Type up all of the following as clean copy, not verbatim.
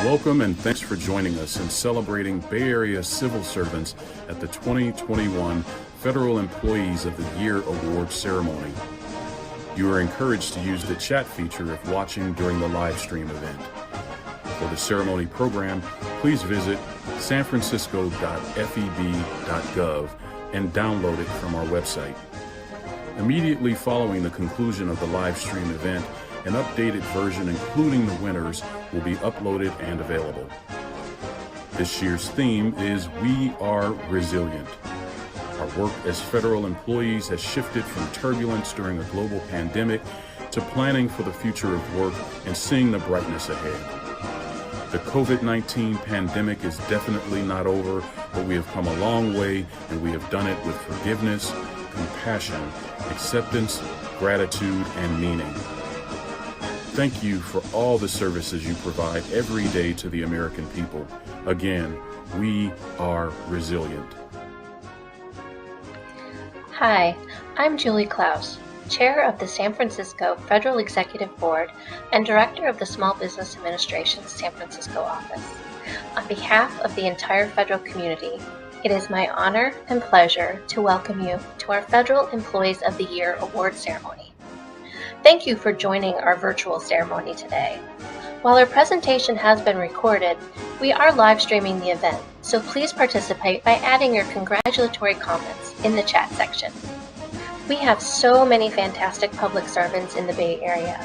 Welcome and thanks for joining us in celebrating Bay Area civil servants at the 2021 Federal Employees of the Year Award ceremony. You are encouraged to use the chat feature if watching during the live stream event. For the ceremony program, please visit sanfrancisco.feb.gov and download it from our website. Immediately following the conclusion of the live stream event, an updated version including the winners will be uploaded and available. This year's theme is We Are Resilient. Our work as federal employees has shifted from turbulence during a global pandemic to planning for the future of work and seeing the brightness ahead. The COVID-19 pandemic is definitely not over, but we have come a long way, and we have done it with forgiveness, compassion, acceptance, gratitude, and meaning. Thank you for all the services you provide every day to the American people. Again, we are resilient. Hi, I'm Julie Klaus, Chair of the San Francisco Federal Executive Board and Director of the Small Business Administration's San Francisco office. On behalf of the entire federal community, it is my honor and pleasure to welcome you to our Federal Employees of the Year Award ceremony. Thank you for joining our virtual ceremony today. While our presentation has been recorded, we are live streaming the event, so please participate by adding your congratulatory comments in the chat section. We have so many fantastic public servants in the Bay Area.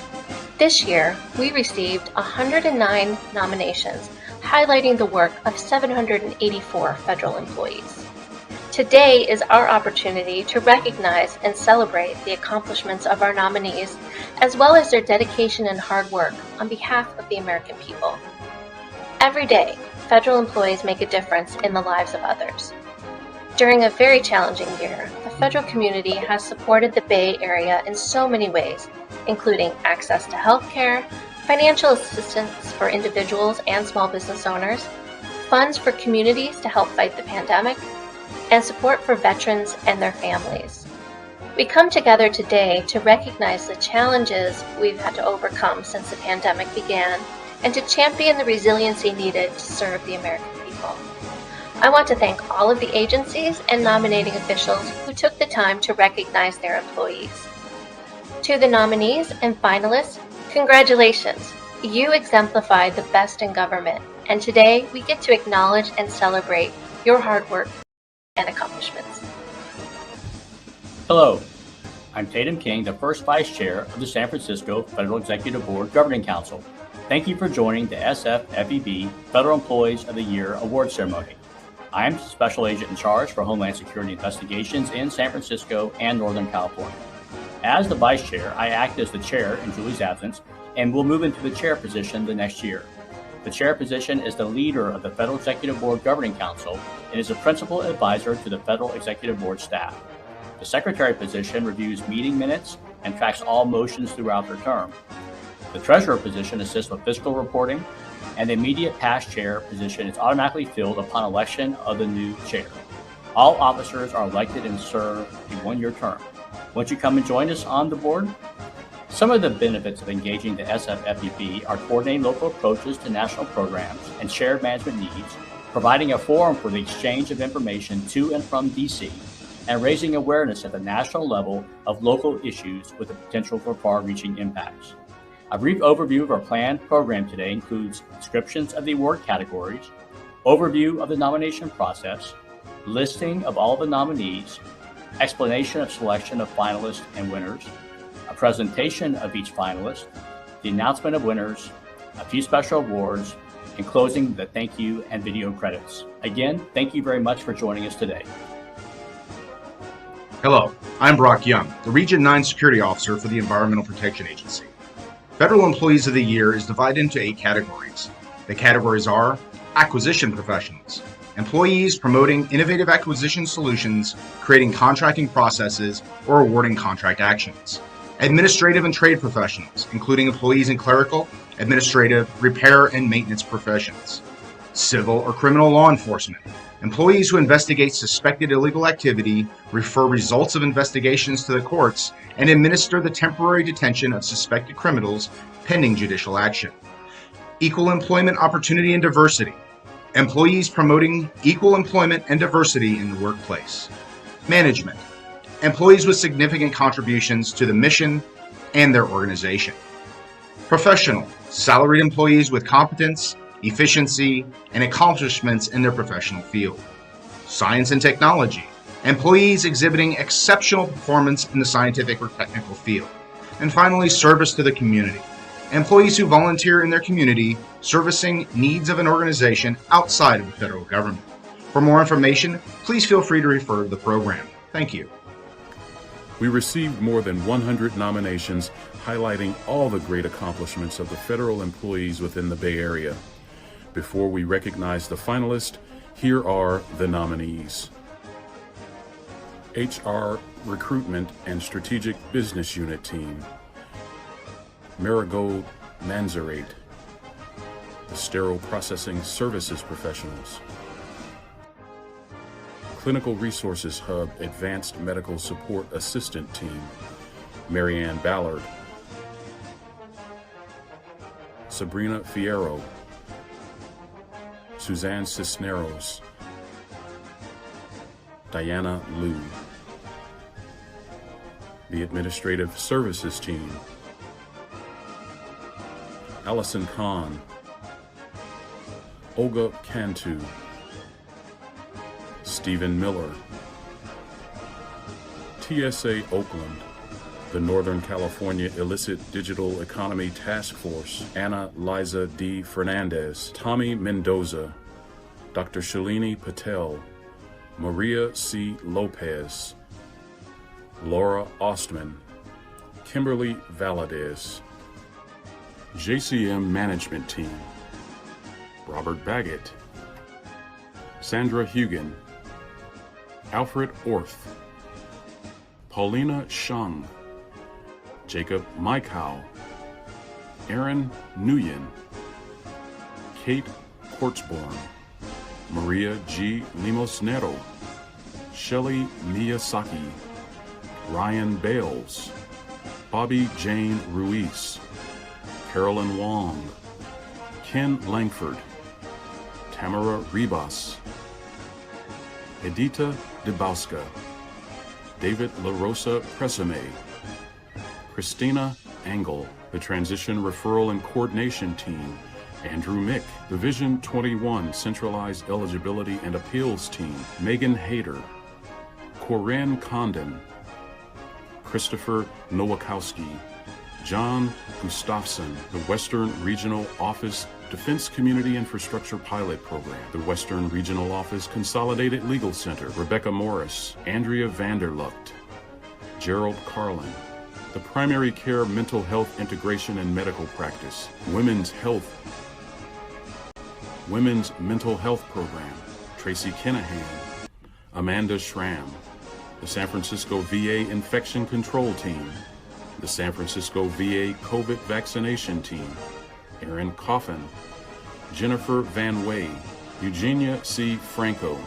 This year, we received 109 nominations, highlighting the work of 784 federal employees. Today is our opportunity to recognize and celebrate the accomplishments of our nominees, as well as their dedication and hard work on behalf of the American people. Every day, federal employees make a difference in the lives of others. During a very challenging year, the federal community has supported the Bay Area in so many ways, including access to health care, financial assistance for individuals and small business owners, funds for communities to help fight the pandemic, and support for veterans and their families. We come together today to recognize the challenges we've had to overcome since the pandemic began and to champion the resiliency needed to serve the American people. I want to thank all of the agencies and nominating officials who took the time to recognize their employees. To the nominees and finalists, congratulations! You exemplified the best in government, and today we get to acknowledge and celebrate your hard work and accomplishments. Hello, I'm Tatum King, the first Vice Chair of the San Francisco Federal Executive Board Governing Council. Thank you for joining the SFFEB Federal Employees of the Year Award ceremony. I am Special Agent in Charge for Homeland Security Investigations in San Francisco and Northern California. As the Vice Chair, I act as the Chair in Julie's absence and will move into the Chair position the next year. The Chair position is the leader of the Federal Executive Board Governing Council and is a principal advisor to the Federal Executive Board staff. The Secretary position reviews meeting minutes and tracks all motions throughout their term. The Treasurer position assists with fiscal reporting, and the immediate past Chair position is automatically filled upon election of the new Chair. All officers are elected and serve a one-year term. Won't you come and join us on the board? Some of the benefits of engaging the SFFEB are coordinating local approaches to national programs and shared management needs, providing a forum for the exchange of information to and from DC, and raising awareness at the national level of local issues with the potential for far-reaching impacts. A brief overview of our planned program today includes descriptions of the award categories, overview of the nomination process, listing of all the nominees, explanation of selection of finalists and winners, a presentation of each finalist, the announcement of winners, a few special awards, and closing the thank you and video credits. Again, thank you very much for joining us today. Hello, I'm Brock Young, the Region 9 Security Officer for the Environmental Protection Agency. Federal Employees of the Year is divided into 8 categories. The categories are acquisition professionals, employees promoting innovative acquisition solutions, creating contracting processes, or awarding contract actions. Administrative and trade professionals, including employees in clerical, administrative, repair, and maintenance professions. Civil or criminal law enforcement, employees who investigate suspected illegal activity, refer results of investigations to the courts, and administer the temporary detention of suspected criminals pending judicial action. Equal employment opportunity and diversity. Employees promoting equal employment and diversity in the workplace. Management. Employees with significant contributions to the mission and their organization. Professional. Salaried employees with competence, efficiency, and accomplishments in their professional field. Science and technology. Employees exhibiting exceptional performance in the scientific or technical field. And finally, service to the community. Employees who volunteer in their community, servicing needs of an organization outside of the federal government. For more information, please feel free to refer to the program. Thank you. We received more than 100 nominations highlighting all the great accomplishments of the federal employees within the Bay Area. Before we recognize the finalists, here are the nominees. HR Recruitment and Strategic Business Unit Team. Marigold Manzarate. The Sterile Processing Services Professionals. Clinical Resources Hub Advanced Medical Support Assistant Team. Marianne Ballard. Sabrina Fierro. Suzanne Cisneros. Diana Liu. The Administrative Services Team. Allison Kahn. Olga Cantu. Stephen Miller. TSA Oakland. The Northern California Illicit Digital Economy Task Force. Anna Liza D. Fernandez. Tommy Mendoza. Dr. Shalini Patel. Maria C. Lopez. Laura Ostman. Kimberly Valadez. JCM Management Team. Robert Baggett. Sandra Hugan. Alfred Orth. Paulina Shung. Jacob Maikow. Aaron Nguyen. Kate Kortzborn. Maria G. Limosnero. Shelley Miyasaki. Ryan Bales. Bobby Jane Ruiz. Carolyn Wong. Ken Langford. Tamara Ribas. Edita Debauska. David La Rosa Presame. Christina Engel. The Transition Referral and Coordination Team. Andrew Mick. The Vision 21 Centralized Eligibility and Appeals Team. Megan Hayter. Corinne Condon. Christopher Nowakowski. John Gustafson. The Western Regional Office Defense Community Infrastructure Pilot Program. The Western Regional Office Consolidated Legal Center. Rebecca Morris. Andrea Vanderlucht. Gerald Carlin. The Primary Care Mental Health Integration and Medical Practice. Women's Mental Health Program. Tracy Kenahan. Amanda Schramm. The San Francisco VA Infection Control Team. The San Francisco VA COVID Vaccination Team. Aaron Coffin. Jennifer Van Way. Eugenia C. Franco.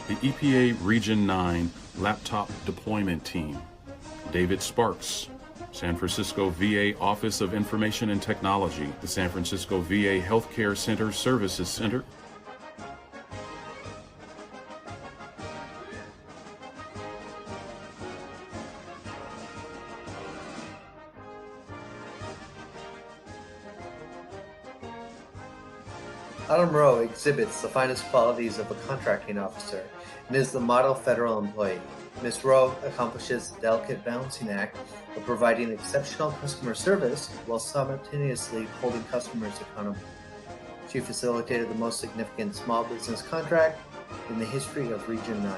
The EPA Region 9 Laptop Deployment Team. David Sparks. San Francisco VA Office of Information and Technology. The San Francisco VA Healthcare Center Services Center. Autumn Rowe exhibits the finest qualities of a contracting officer and is the model federal employee. Ms. Rowe accomplishes the delicate balancing act of providing exceptional customer service while simultaneously holding customers accountable. She facilitated the most significant small business contract in the history of Region 9.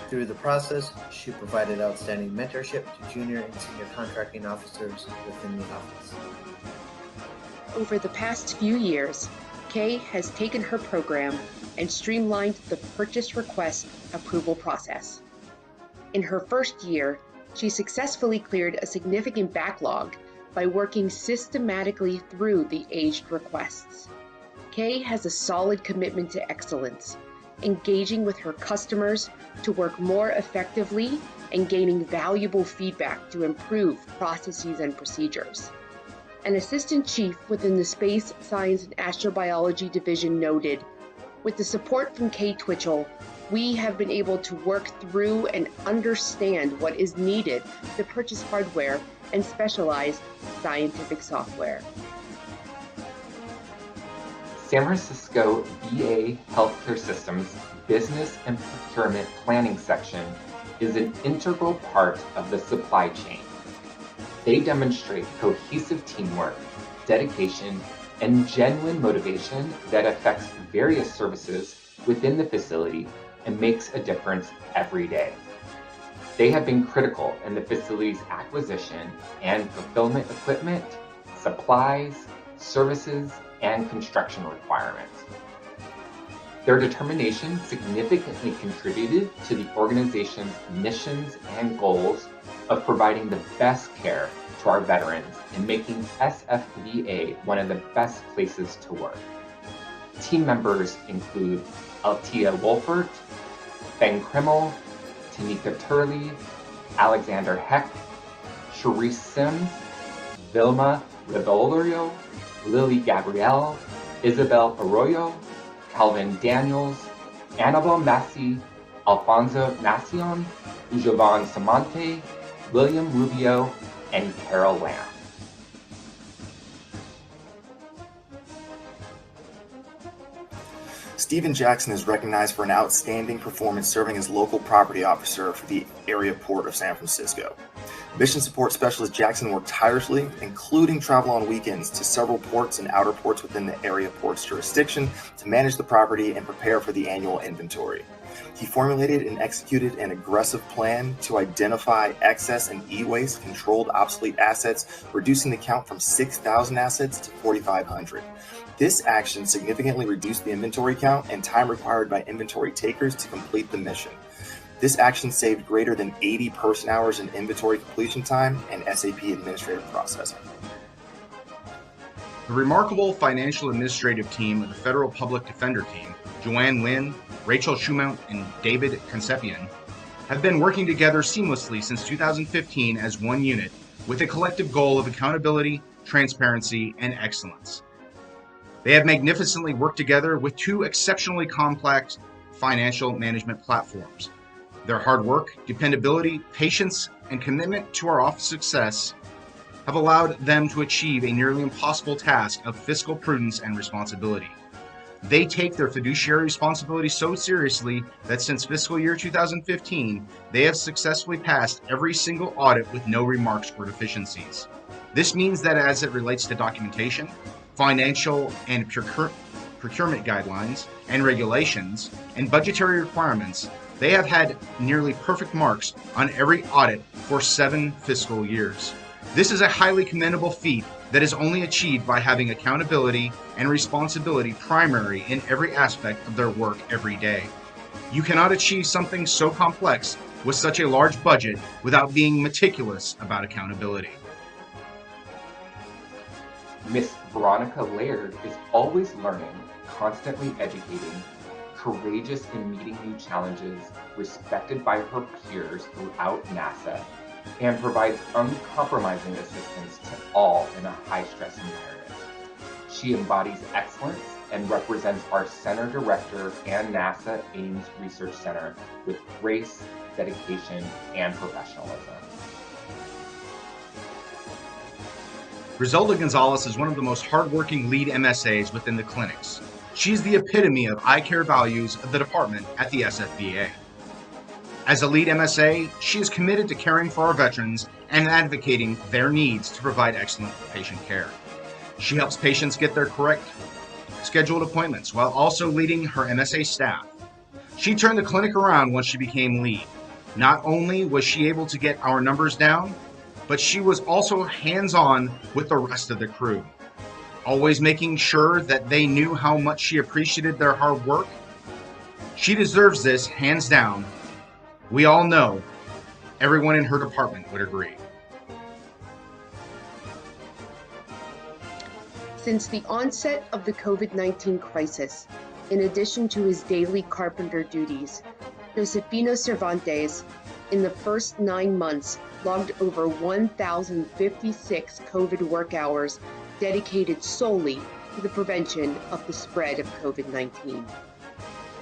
Through the process, she provided outstanding mentorship to junior and senior contracting officers within the office. Over the past few years, Kay has taken her program and streamlined the purchase request approval process. In her first year, she successfully cleared a significant backlog by working systematically through the aged requests. Kay has a solid commitment to excellence, engaging with her customers to work more effectively and gaining valuable feedback to improve processes and procedures. an assistant chief within the Space, Science, and Astrobiology Division, noted, "With the support from Kay Twitchell, we have been able to work through and understand what is needed to purchase hardware and specialized scientific software." San Francisco VA Healthcare Systems Business and Procurement Planning section is an integral part of the supply chain. They demonstrate cohesive teamwork, dedication, and genuine motivation that affects various services within the facility and makes a difference every day. They have been critical in the facility's acquisition and fulfillment equipment, supplies, services, and construction requirements. Their determination significantly contributed to the organization's missions and goals of providing the best care to our veterans and making SFVA one of the best places to work. Team members include Altia Wolfert, Ben Krimmel, Tanika Turley, Alexander Heck, Sharice Sims, Vilma Rebolorio, Lily Gabrielle, Isabel Arroyo, Calvin Daniels, Annabelle Massey, Alfonso Nacion, Jovan Samante, William Rubio, and Carol Lamb. Stephen Jackson is recognized for an outstanding performance serving as local property officer for the area port of San Francisco. Mission Support Specialist Jackson worked tirelessly, including travel on weekends to several ports and outer ports within the area port's jurisdiction to manage the property and prepare for the annual inventory. He formulated and executed an aggressive plan to identify excess and e-waste controlled obsolete assets, reducing the count from 6,000 assets to 4,500. This action significantly reduced the inventory count and time required by inventory takers to complete the mission. This action saved greater than 80 person hours in inventory completion time and SAP administrative processing. The remarkable financial administrative team of the Federal Public Defender Team, Joanne Lynn, Rachel Schumount, and David Concepion, have been working together seamlessly since 2015 as one unit with a collective goal of accountability, transparency, and excellence. They have magnificently worked together with two exceptionally complex financial management platforms. Their hard work, dependability, patience, and commitment to our office success have allowed them to achieve a nearly impossible task of fiscal prudence and responsibility. They take their fiduciary responsibility so seriously that since fiscal year 2015, they have successfully passed every single audit with no remarks or deficiencies. This means that as it relates to documentation, financial and procurement guidelines and regulations, and budgetary requirements, they have had nearly perfect marks on every audit for 7 fiscal years. This is a highly commendable feat that is only achieved by having accountability and responsibility primary in every aspect of their work every day. You cannot achieve something so complex with such a large budget without being meticulous about accountability. Miss Veronica Laird is always learning, constantly educating, courageous in meeting new challenges, respected by her peers throughout NASA, and provides uncompromising assistance to all in a high-stress environment. She embodies excellence and represents our center director and NASA Ames Research Center with grace, dedication, and professionalism. Griselda Gonzalez is one of the most hardworking lead MSAs within the clinics. She's the epitome of eye care values of the department at the SFVA. As a lead MSA, she is committed to caring for our veterans and advocating their needs to provide excellent patient care. She helps patients get their correct scheduled appointments while also leading her MSA staff. She turned the clinic around once she became lead. Not only was she able to get our numbers down, but she was also hands-on with the rest of the crew, always making sure that they knew how much she appreciated their hard work. She deserves this, hands down. We all know, everyone in her department would agree. Since the onset of the COVID-19 crisis, in addition to his daily carpenter duties, Josefino Cervantes in the first 9 months, logged over 1,056 COVID work hours dedicated solely to the prevention of the spread of COVID-19.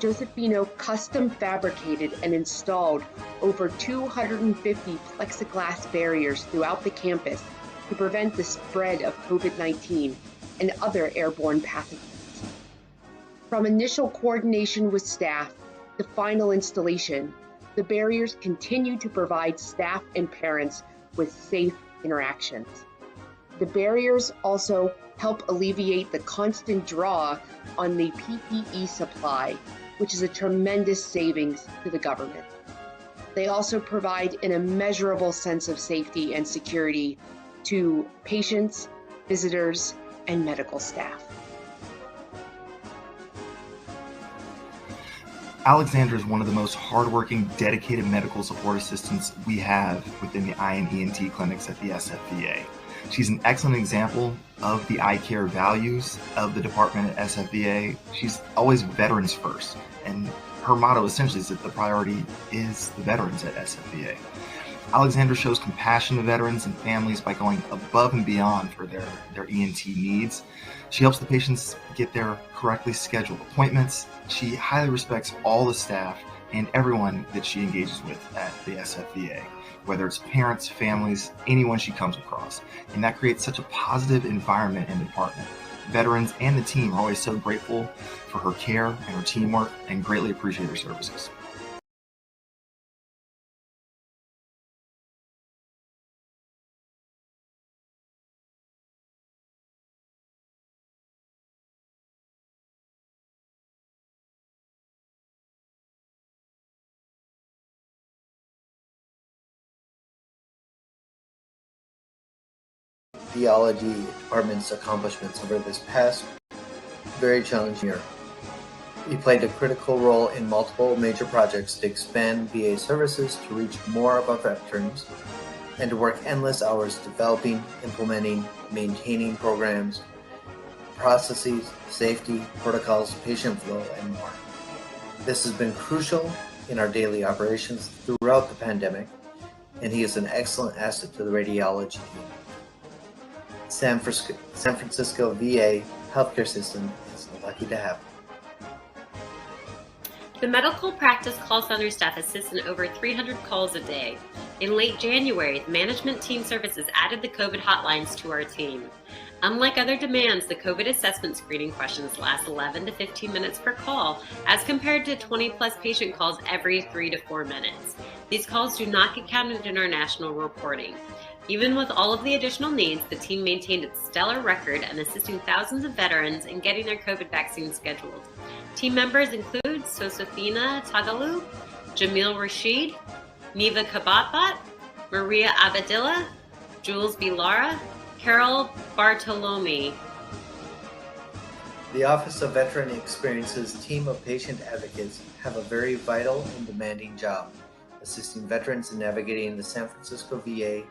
Josephino custom fabricated and installed over 250 plexiglass barriers throughout the campus to prevent the spread of COVID-19 and other airborne pathogens. From initial coordination with staff to final installation, the barriers continue to provide staff and parents with safe interactions. The barriers also help alleviate the constant draw on the PPE supply, which is a tremendous savings to the government. They also provide an immeasurable sense of safety and security to patients, visitors, and medical staff. Alexandra is one of the most hardworking, dedicated medical support assistants we have within the eye and ENT clinics at the SFVA. She's an excellent example of the eye care values of the department at SFVA. She's always veterans first, and her motto essentially is that the priority is the veterans at SFVA. Alexandra shows compassion to veterans and families by going above and beyond for their ENT needs. She helps the patients get their correctly scheduled appointments. She highly respects all the staff and everyone that she engages with at the SFVA, whether it's parents, families, anyone she comes across. And that creates such a positive environment in the department. Veterans and the team are always so grateful for her care and her teamwork and greatly appreciate her services. Theology Department's accomplishments over this past very challenging year. He played a critical role in multiple major projects to expand VA services to reach more of our veterans and to work endless hours developing, implementing, maintaining programs, processes, safety, protocols, patient flow, and more. This has been crucial in our daily operations throughout the pandemic, and he is an excellent asset to the radiology team. San Francisco VA healthcare system is lucky to have him. The medical practice call center staff assists in over 300 calls a day. In late January, the management team services added the COVID hotlines to our team. Unlike other demands, the COVID assessment screening questions last 11 to 15 minutes per call, as compared to 20-plus patient calls every 3 to 4 minutes. These calls do not get counted in our national reporting. Even with all of the additional needs, the team maintained its stellar record and assisting thousands of veterans in getting their COVID vaccines scheduled. Team members include Sosafina Tagalu, Jamil Rashid, Neva Kabatbat, Maria Abadilla, Jules Bilara, Carol Bartolome. The Office of Veteran Experience's team of patient advocates have a very vital and demanding job, assisting veterans in navigating the San Francisco VA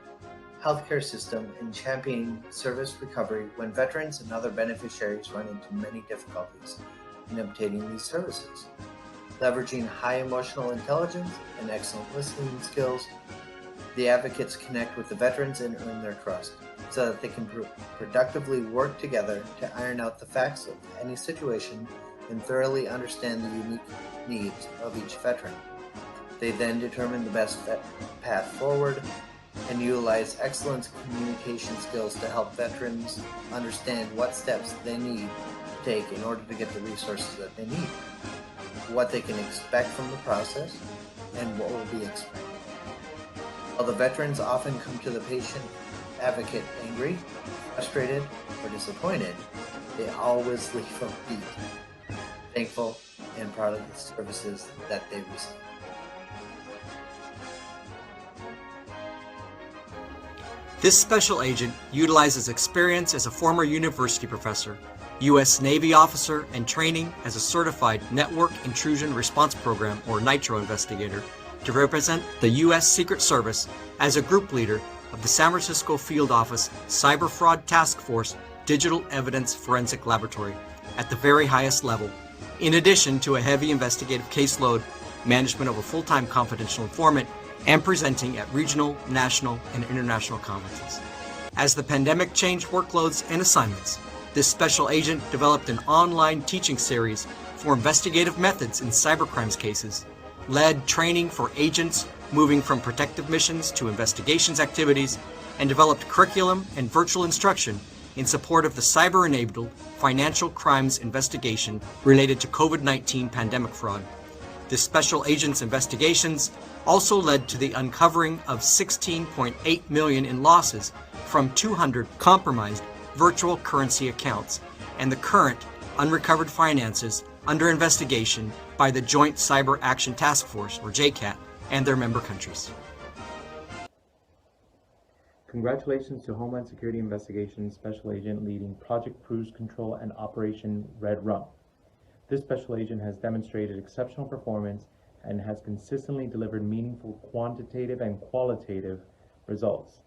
healthcare system and championing service recovery when veterans and other beneficiaries run into many difficulties in obtaining these services. Leveraging high emotional intelligence and excellent listening skills, the advocates connect with the veterans and earn their trust so that they can productively work together to iron out the facts of any situation and thoroughly understand the unique needs of each veteran. They then determine the best path forward and utilize excellent communication skills to help veterans understand what steps they need to take in order to get the resources that they need, what they can expect from the process, and what will be expected. While the veterans often come to the patient advocate angry, frustrated, or disappointed, they always leave upbeat, thankful, and proud of the services that they receive. This special agent utilizes experience as a former university professor, U.S. Navy officer, and training as a certified Network Intrusion Response Program or NITRO investigator to represent the U.S. Secret Service as a group leader of the San Francisco Field Office Cyber Fraud Task Force Digital Evidence Forensic Laboratory at the very highest level, in addition to a heavy investigative caseload, management of a full-time confidential informant, and presenting at regional, national, and international conferences. As the pandemic changed workloads and assignments, this special agent developed an online teaching series for investigative methods in cybercrimes cases, led training for agents moving from protective missions to investigations activities, and developed curriculum and virtual instruction in support of the cyber-enabled financial crimes investigation related to COVID-19 pandemic fraud. This special agent's investigations also led to the uncovering of $16.8 million in losses from 200 compromised virtual currency accounts and the current unrecovered finances under investigation by the Joint Cyber Action Task Force, or JCAT, and their member countries. Congratulations to Homeland Security Investigations Special Agent leading Project Cruise Control and Operation Red Rum. This special agent has demonstrated exceptional performance and has consistently delivered meaningful quantitative and qualitative results.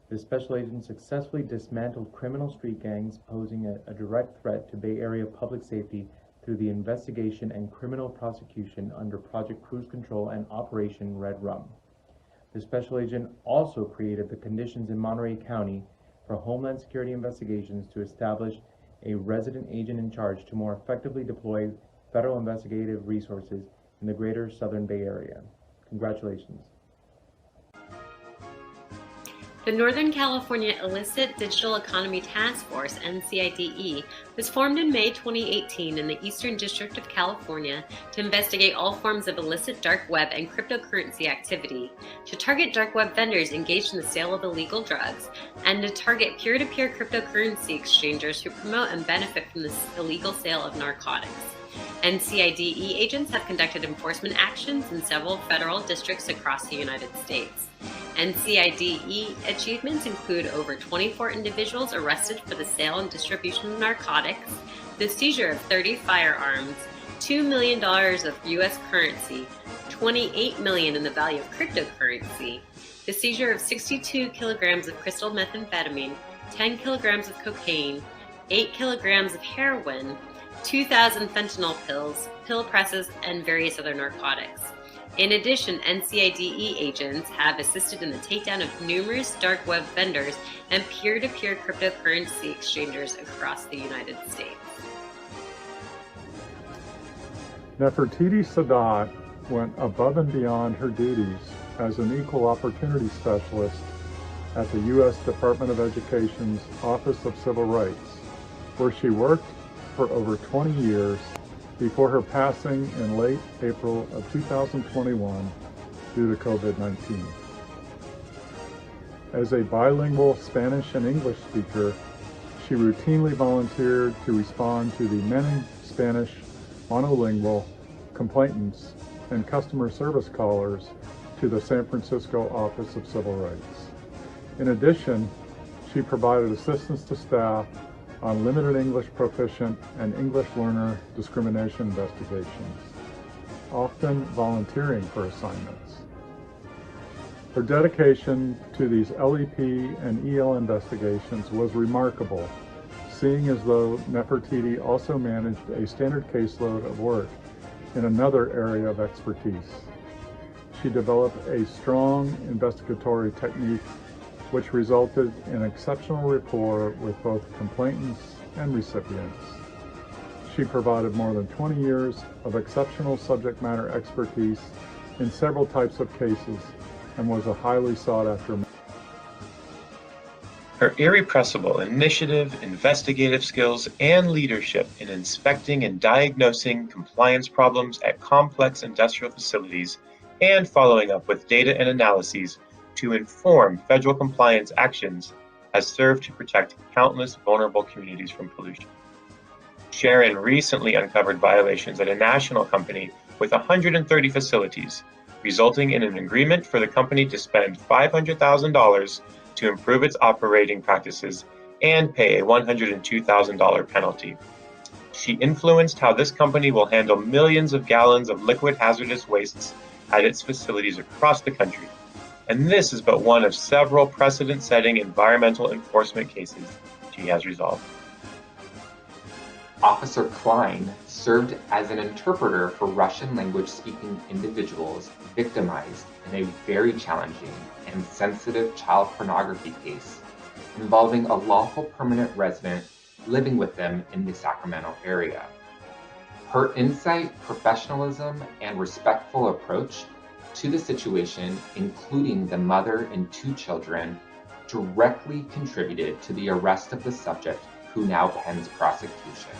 This special agent successfully dismantled criminal street gangs posing a direct threat to Bay Area public safety through the investigation and criminal prosecution under Project Cruise Control and Operation Red Rum. The special agent also created the conditions in Monterey County for Homeland Security Investigations to establish a resident agent in charge to more effectively deploy federal investigative resources in the greater Southern Bay Area. Congratulations. The Northern California Illicit Digital Economy Task Force, NCIDE, was formed in May 2018 in the Eastern District of California to investigate all forms of illicit dark web and cryptocurrency activity, to target dark web vendors engaged in the sale of illegal drugs, and to target peer-to-peer cryptocurrency exchangers who promote and benefit from the illegal sale of narcotics. NCIDE agents have conducted enforcement actions in several federal districts across the United States. NCIDE achievements include over 24 individuals arrested for the sale and distribution of narcotics, the seizure of 30 firearms, $2 million of U.S. currency, $28 million in the value of cryptocurrency, the seizure of 62 kilograms of crystal methamphetamine, 10 kilograms of cocaine, 8 kilograms of heroin, 2,000 fentanyl pills, pill presses, and various other narcotics. In addition, NCIDE agents have assisted in the takedown of numerous dark web vendors and peer-to-peer cryptocurrency exchangers across the United States. Nefertiti Sadat went above and beyond her duties as an equal opportunity specialist at the U.S. Department of Education's Office of Civil Rights, where she worked for over 20 years before her passing in late April of 2021 due to COVID-19. As a bilingual Spanish and English speaker, she routinely volunteered to respond to the many Spanish monolingual complainants and customer service callers to the San Francisco Office of Civil Rights. In addition, she provided assistance to staff on limited English proficient and English learner discrimination investigations, often volunteering for assignments. Her dedication to these LEP and EL investigations was remarkable, seeing as though Nefertiti also managed a standard caseload of work in another area of expertise. She developed a strong investigatory technique which resulted in exceptional rapport with both complainants and recipients. She provided more than 20 years of exceptional subject matter expertise in several types of cases and was a highly sought after. Her irrepressible initiative, investigative skills, and leadership in inspecting and diagnosing compliance problems at complex industrial facilities and following up with data and analyses to inform federal compliance actions has served to protect countless vulnerable communities from pollution. Sharon recently uncovered violations at a national company with 130 facilities, resulting in an agreement for the company to spend $500,000 to improve its operating practices and pay a $102,000 penalty. She influenced how this company will handle millions of gallons of liquid hazardous wastes at its facilities across the country. And this is but one of several precedent-setting environmental enforcement cases she has resolved. Officer Klein served as an interpreter for Russian language-speaking individuals victimized in a very challenging and sensitive child pornography case involving a lawful permanent resident living with them in the Sacramento area. Her insight, professionalism, and respectful approach to the situation, including the mother and 2 children, directly contributed to the arrest of the subject, who now pens prosecution.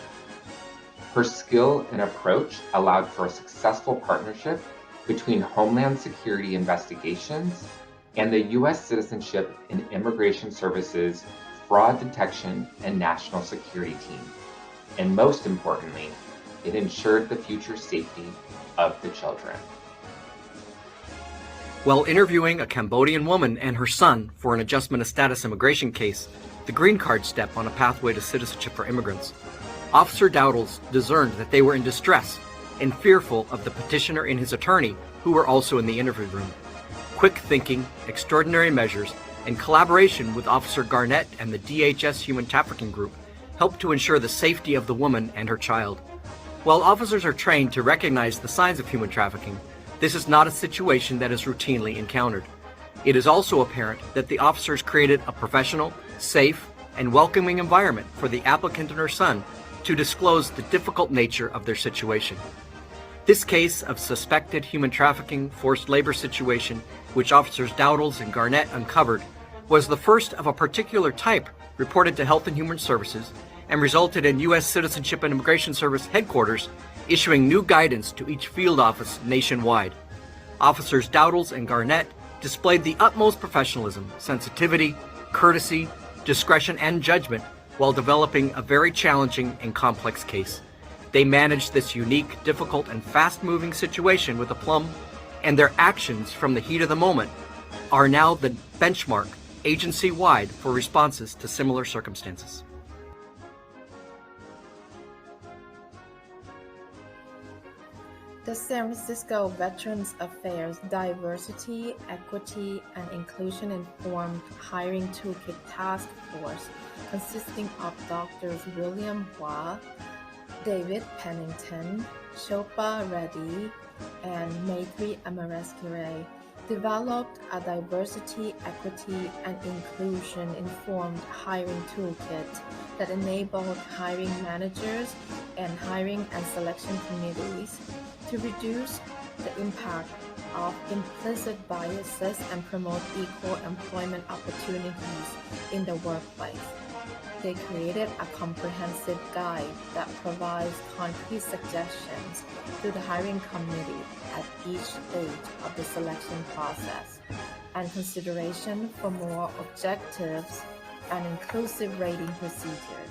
Her skill and approach allowed for a successful partnership between Homeland Security investigations and the U.S. Citizenship and Immigration Services Fraud Detection and National Security Team. And most importantly, it ensured the future safety of the children. While interviewing a Cambodian woman and her son for an adjustment of status immigration case, the green card step on a pathway to citizenship for immigrants, Officer Dowdles discerned that they were in distress and fearful of the petitioner and his attorney, who were also in the interview room. Quick thinking, extraordinary measures, and collaboration with Officer Garnett and the DHS Human Trafficking Group helped to ensure the safety of the woman and her child. While officers are trained to recognize the signs of human trafficking, this is not a situation that is routinely encountered. It is also apparent that the officers created a professional, safe, and welcoming environment for the applicant and her son to disclose the difficult nature of their situation. This case of suspected human trafficking forced labor situation, which Officers Dowdles and Garnett uncovered, was the first of a particular type reported to Health and Human Services and resulted in U.S. Citizenship and Immigration Service headquarters issuing new guidance to each field office nationwide. Officers Dowdles and Garnett displayed the utmost professionalism, sensitivity, courtesy, discretion, and judgment while developing a very challenging and complex case. They managed this unique, difficult, and fast-moving situation with aplomb, and their actions from the heat of the moment are now the benchmark agency-wide for responses to similar circumstances. The San Francisco Veterans Affairs Diversity, Equity, and Inclusion Informed Hiring Toolkit Task Force, consisting of Drs. William Hua, David Pennington, Shilpa Reddy, and Maitri Amareskere, developed a diversity, equity, and inclusion informed hiring toolkit that enabled hiring managers and hiring and selection committees to reduce the impact of implicit biases and promote equal employment opportunities in the workplace. They created a comprehensive guide that provides concrete suggestions to the hiring committee at each stage of the selection process and consideration for more objective and inclusive rating procedures.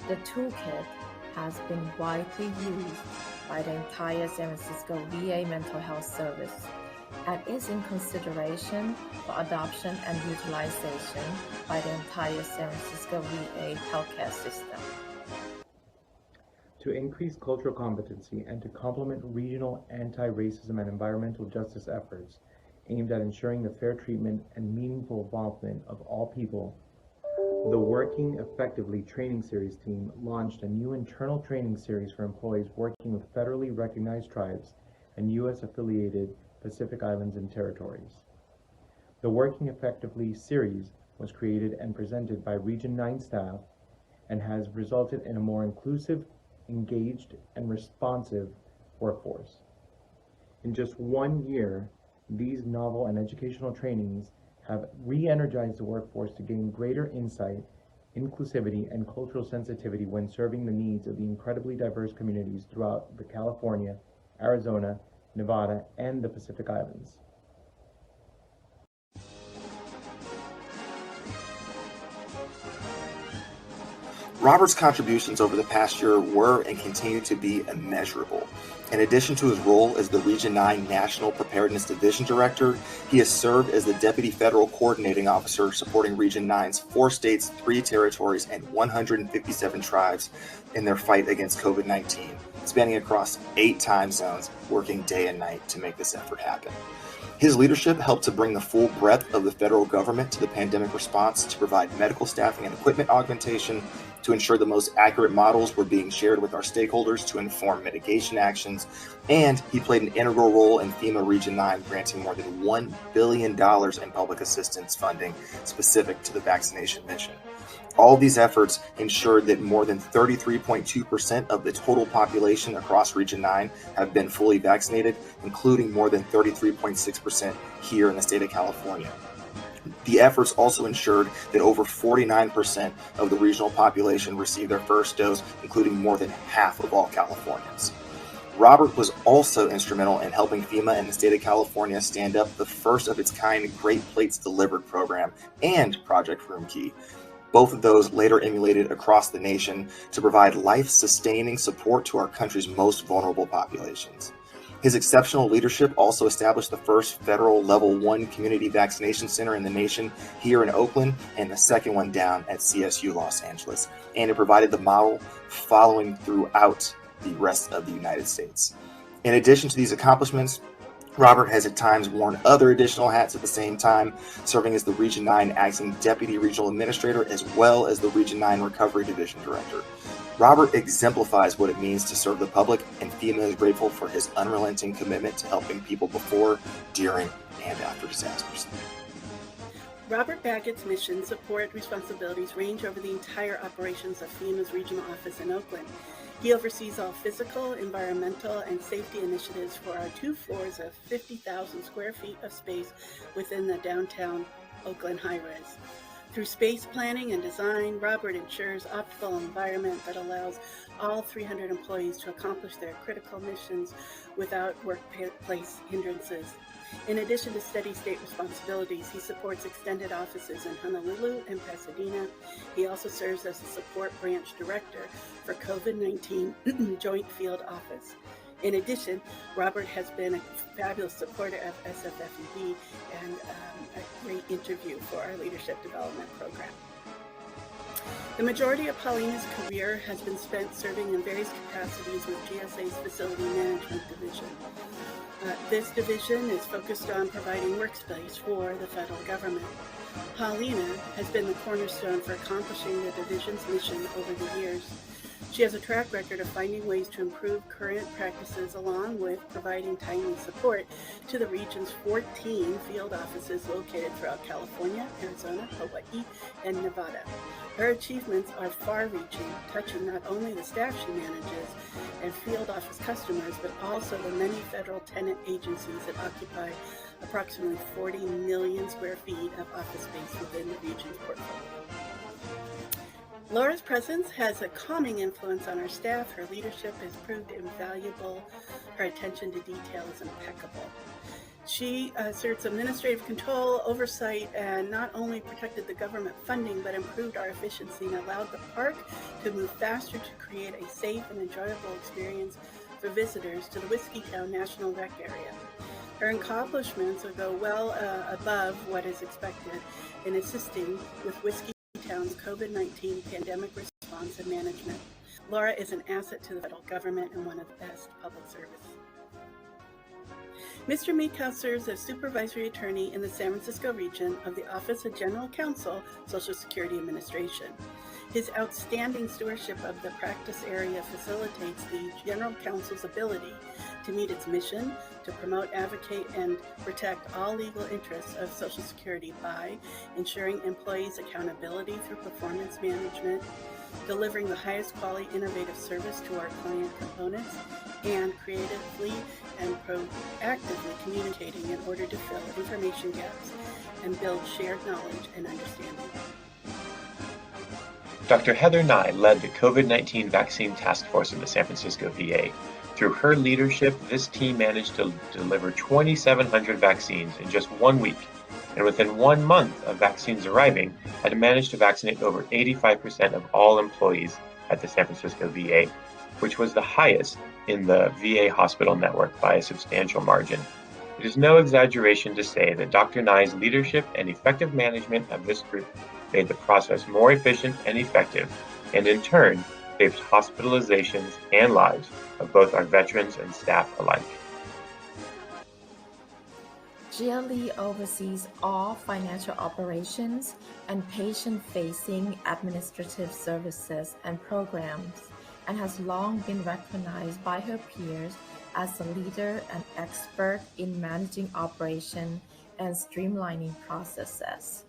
The toolkit has been widely used by the entire San Francisco VA Mental Health Service and is in consideration for adoption and utilization by the entire San Francisco VA healthcare system. To increase cultural competency and to complement regional anti-racism and environmental justice efforts aimed at ensuring the fair treatment and meaningful involvement of all people, the Working Effectively Training Series team launched a new internal training series for employees working with federally recognized tribes and U.S.-affiliated Pacific Islands and Territories. The Working Effectively series was created and presented by Region 9 staff and has resulted in a more inclusive, engaged, and responsive workforce. In just 1 year, these novel and educational trainings have re-energized the workforce to gain greater insight, inclusivity, and cultural sensitivity when serving the needs of the incredibly diverse communities throughout the California, Arizona, Nevada, and the Pacific Islands. Robert's contributions over the past year were and continue to be immeasurable. In addition to his role as the Region 9 National Preparedness Division Director, he has served as the Deputy Federal Coordinating Officer supporting Region 9's 4 states, 3 territories, and 157 tribes in their fight against COVID-19, spanning across 8 time zones, working day and night to make this effort happen. His leadership helped to bring the full breadth of the federal government to the pandemic response to provide medical staffing and equipment augmentation, to ensure the most accurate models were being shared with our stakeholders to inform mitigation actions, and he played an integral role in FEMA Region 9 granting more than $1 billion in public assistance funding specific to the vaccination mission. All these efforts ensured that more than 33.2% of the total population across Region 9 have been fully vaccinated, including more than 33.6% here in the state of California. The efforts also ensured that over 49% of the regional population received their first dose, including more than half of all Californians. Robert was also instrumental in helping FEMA and the state of California stand up the first of its kind Great Plates Delivered program and Project Room Key. Both of those later emulated across the nation to provide life-sustaining support to our country's most vulnerable populations. His exceptional leadership also established the first federal Level 1 community vaccination center in the nation here in Oakland and the second one down at CSU Los Angeles. And it provided the model following throughout the rest of the United States. In addition to these accomplishments, Robert has at times worn other additional hats at the same time, serving as the Region 9 Acting Deputy Regional Administrator as well as the Region 9 Recovery Division Director. Robert exemplifies what it means to serve the public, and FEMA is grateful for his unrelenting commitment to helping people before, during, and after disasters. Robert Baggett's mission support responsibilities range over the entire operations of FEMA's regional office in Oakland. He oversees all physical, environmental, and safety initiatives for our 2 floors of 50,000 square feet of space within the downtown Oakland high-rise. Through space planning and design, Robert ensures optimal environment that allows all 300 employees to accomplish their critical missions without workplace hindrances. In addition to steady state responsibilities, he supports extended offices in Honolulu and Pasadena. He also serves as the support branch director for COVID-19 Joint Field Office. In addition, Robert has been a fabulous supporter of SFFEB and a great interview for our leadership development program. The majority of Paulina's career has been spent serving in various capacities with GSA's Facility Management Division. This division is focused on providing workspace for the federal government. Paulina has been the cornerstone for accomplishing the division's mission over the years. She has a track record of finding ways to improve current practices along with providing timely support to the region's 14 field offices located throughout California, Arizona, Hawaii, and Nevada. Her achievements are far-reaching, touching not only the staff she manages and field office customers, but also the many federal tenant agencies that occupy approximately 40 million square feet of office space within the region's portfolio. Laura's presence has a calming influence on our staff. Her leadership has proved invaluable. Her attention to detail is impeccable. She asserts administrative control, oversight, and not only protected the government funding, but improved our efficiency and allowed the park to move faster to create a safe and enjoyable experience for visitors to the Whiskeytown National Rec Area. Her accomplishments go well above what is expected in assisting with Whiskeytown's COVID-19 pandemic response and management. Laura is an asset to the federal government and one of the best public service. Mr. Meekhouse serves as supervisory attorney in the San Francisco region of the Office of General Counsel, Social Security Administration. His outstanding stewardship of the practice area facilitates the General Counsel's ability to meet its mission to promote, advocate, and protect all legal interests of Social Security by ensuring employees' accountability through performance management, delivering the highest quality innovative service to our client components, and creatively and proactively communicating in order to fill information gaps and build shared knowledge and understanding. Dr. Heather Nye led the COVID-19 vaccine task force in the San Francisco VA. Through her leadership, this team managed to deliver 2,700 vaccines in just 1 week, and within 1 month of vaccines arriving, had managed to vaccinate over 85% of all employees at the San Francisco VA, which was the highest in the VA hospital network by a substantial margin. It is no exaggeration to say that Dr. Nye's leadership and effective management of this group made the process more efficient and effective, and in turn, saved hospitalizations and lives of both our veterans and staff alike. Gia Lee oversees all financial operations and patient-facing administrative services and programs, and has long been recognized by her peers as a leader and expert in managing operation and streamlining processes.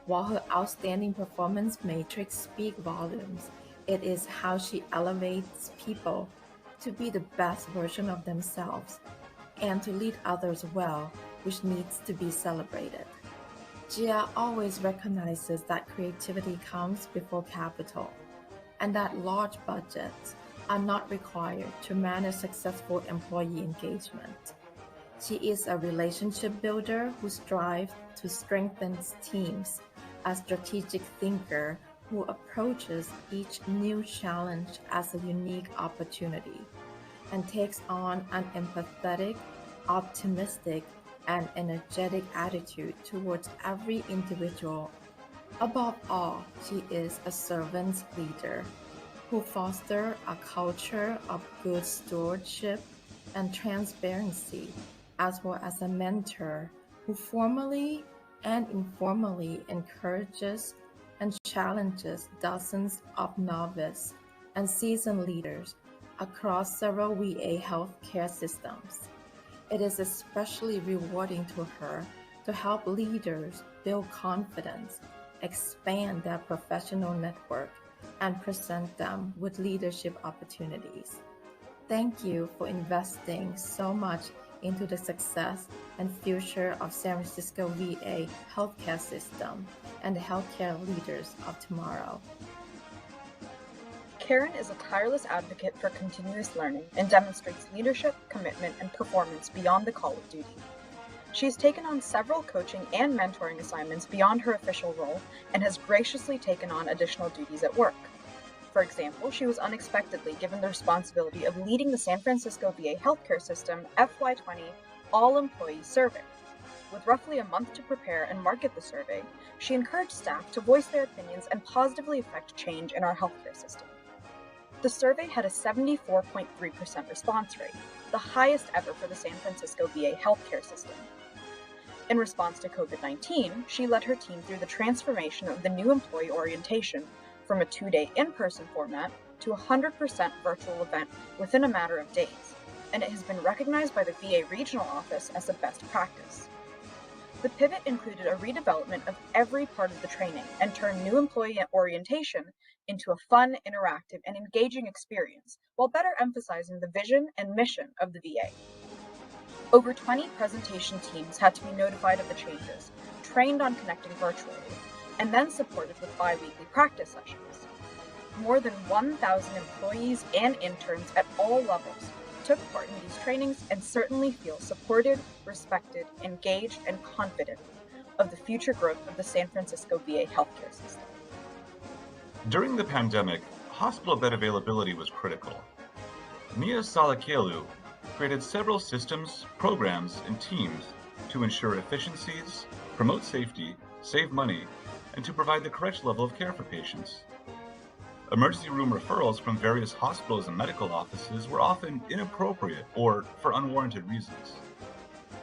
While her outstanding performance matrix speak volumes, it is how she elevates people to be the best version of themselves and to lead others well, which needs to be celebrated. Gia always recognizes that creativity comes before capital, and that large budgets are not required to manage successful employee engagement. She is a relationship builder who strives to strengthen teams, a strategic thinker who approaches each new challenge as a unique opportunity, and takes on an empathetic, optimistic, and energetic attitude towards every individual. Above all, she is a servant leader who fosters a culture of good stewardship and transparency, as well as a mentor who formally and informally encourages and challenges dozens of novice and seasoned leaders across several VA healthcare systems. It is especially rewarding to her to help leaders build confidence, expand their professional network, and present them with leadership opportunities. Thank you for investing so much into the success and future of San Francisco VA healthcare system and the healthcare leaders of tomorrow. Karen is a tireless advocate for continuous learning and demonstrates leadership, commitment, and performance beyond the call of duty. She has taken on several coaching and mentoring assignments beyond her official role and has graciously taken on additional duties at work. For example, she was unexpectedly given the responsibility of leading the San Francisco VA healthcare system FY20 all-employee survey. With roughly a month to prepare and market the survey, she encouraged staff to voice their opinions and positively affect change in our healthcare system. The survey had a 74.3% response rate, the highest ever for the San Francisco VA healthcare system. In response to COVID-19, she led her team through the transformation of the new employee orientation from a 2-day in-person format to a 100% virtual event within a matter of days, and it has been recognized by the VA regional office as a best practice. The pivot included a redevelopment of every part of the training and turned new employee orientation into a fun, interactive, and engaging experience, while better emphasizing the vision and mission of the VA. Over 20 presentation teams had to be notified of the changes, trained on connecting virtually, and then supported with bi-weekly practice sessions. More than 1,000 employees and interns at all levels took part in these trainings and certainly feel supported, respected, engaged, and confident of the future growth of the San Francisco VA healthcare system. During the pandemic, hospital bed availability was critical. Mia Salakelu created several systems, programs, and teams to ensure efficiencies, promote safety, save money, and to provide the correct level of care for patients. Emergency room referrals from various hospitals and medical offices were often inappropriate or for unwarranted reasons.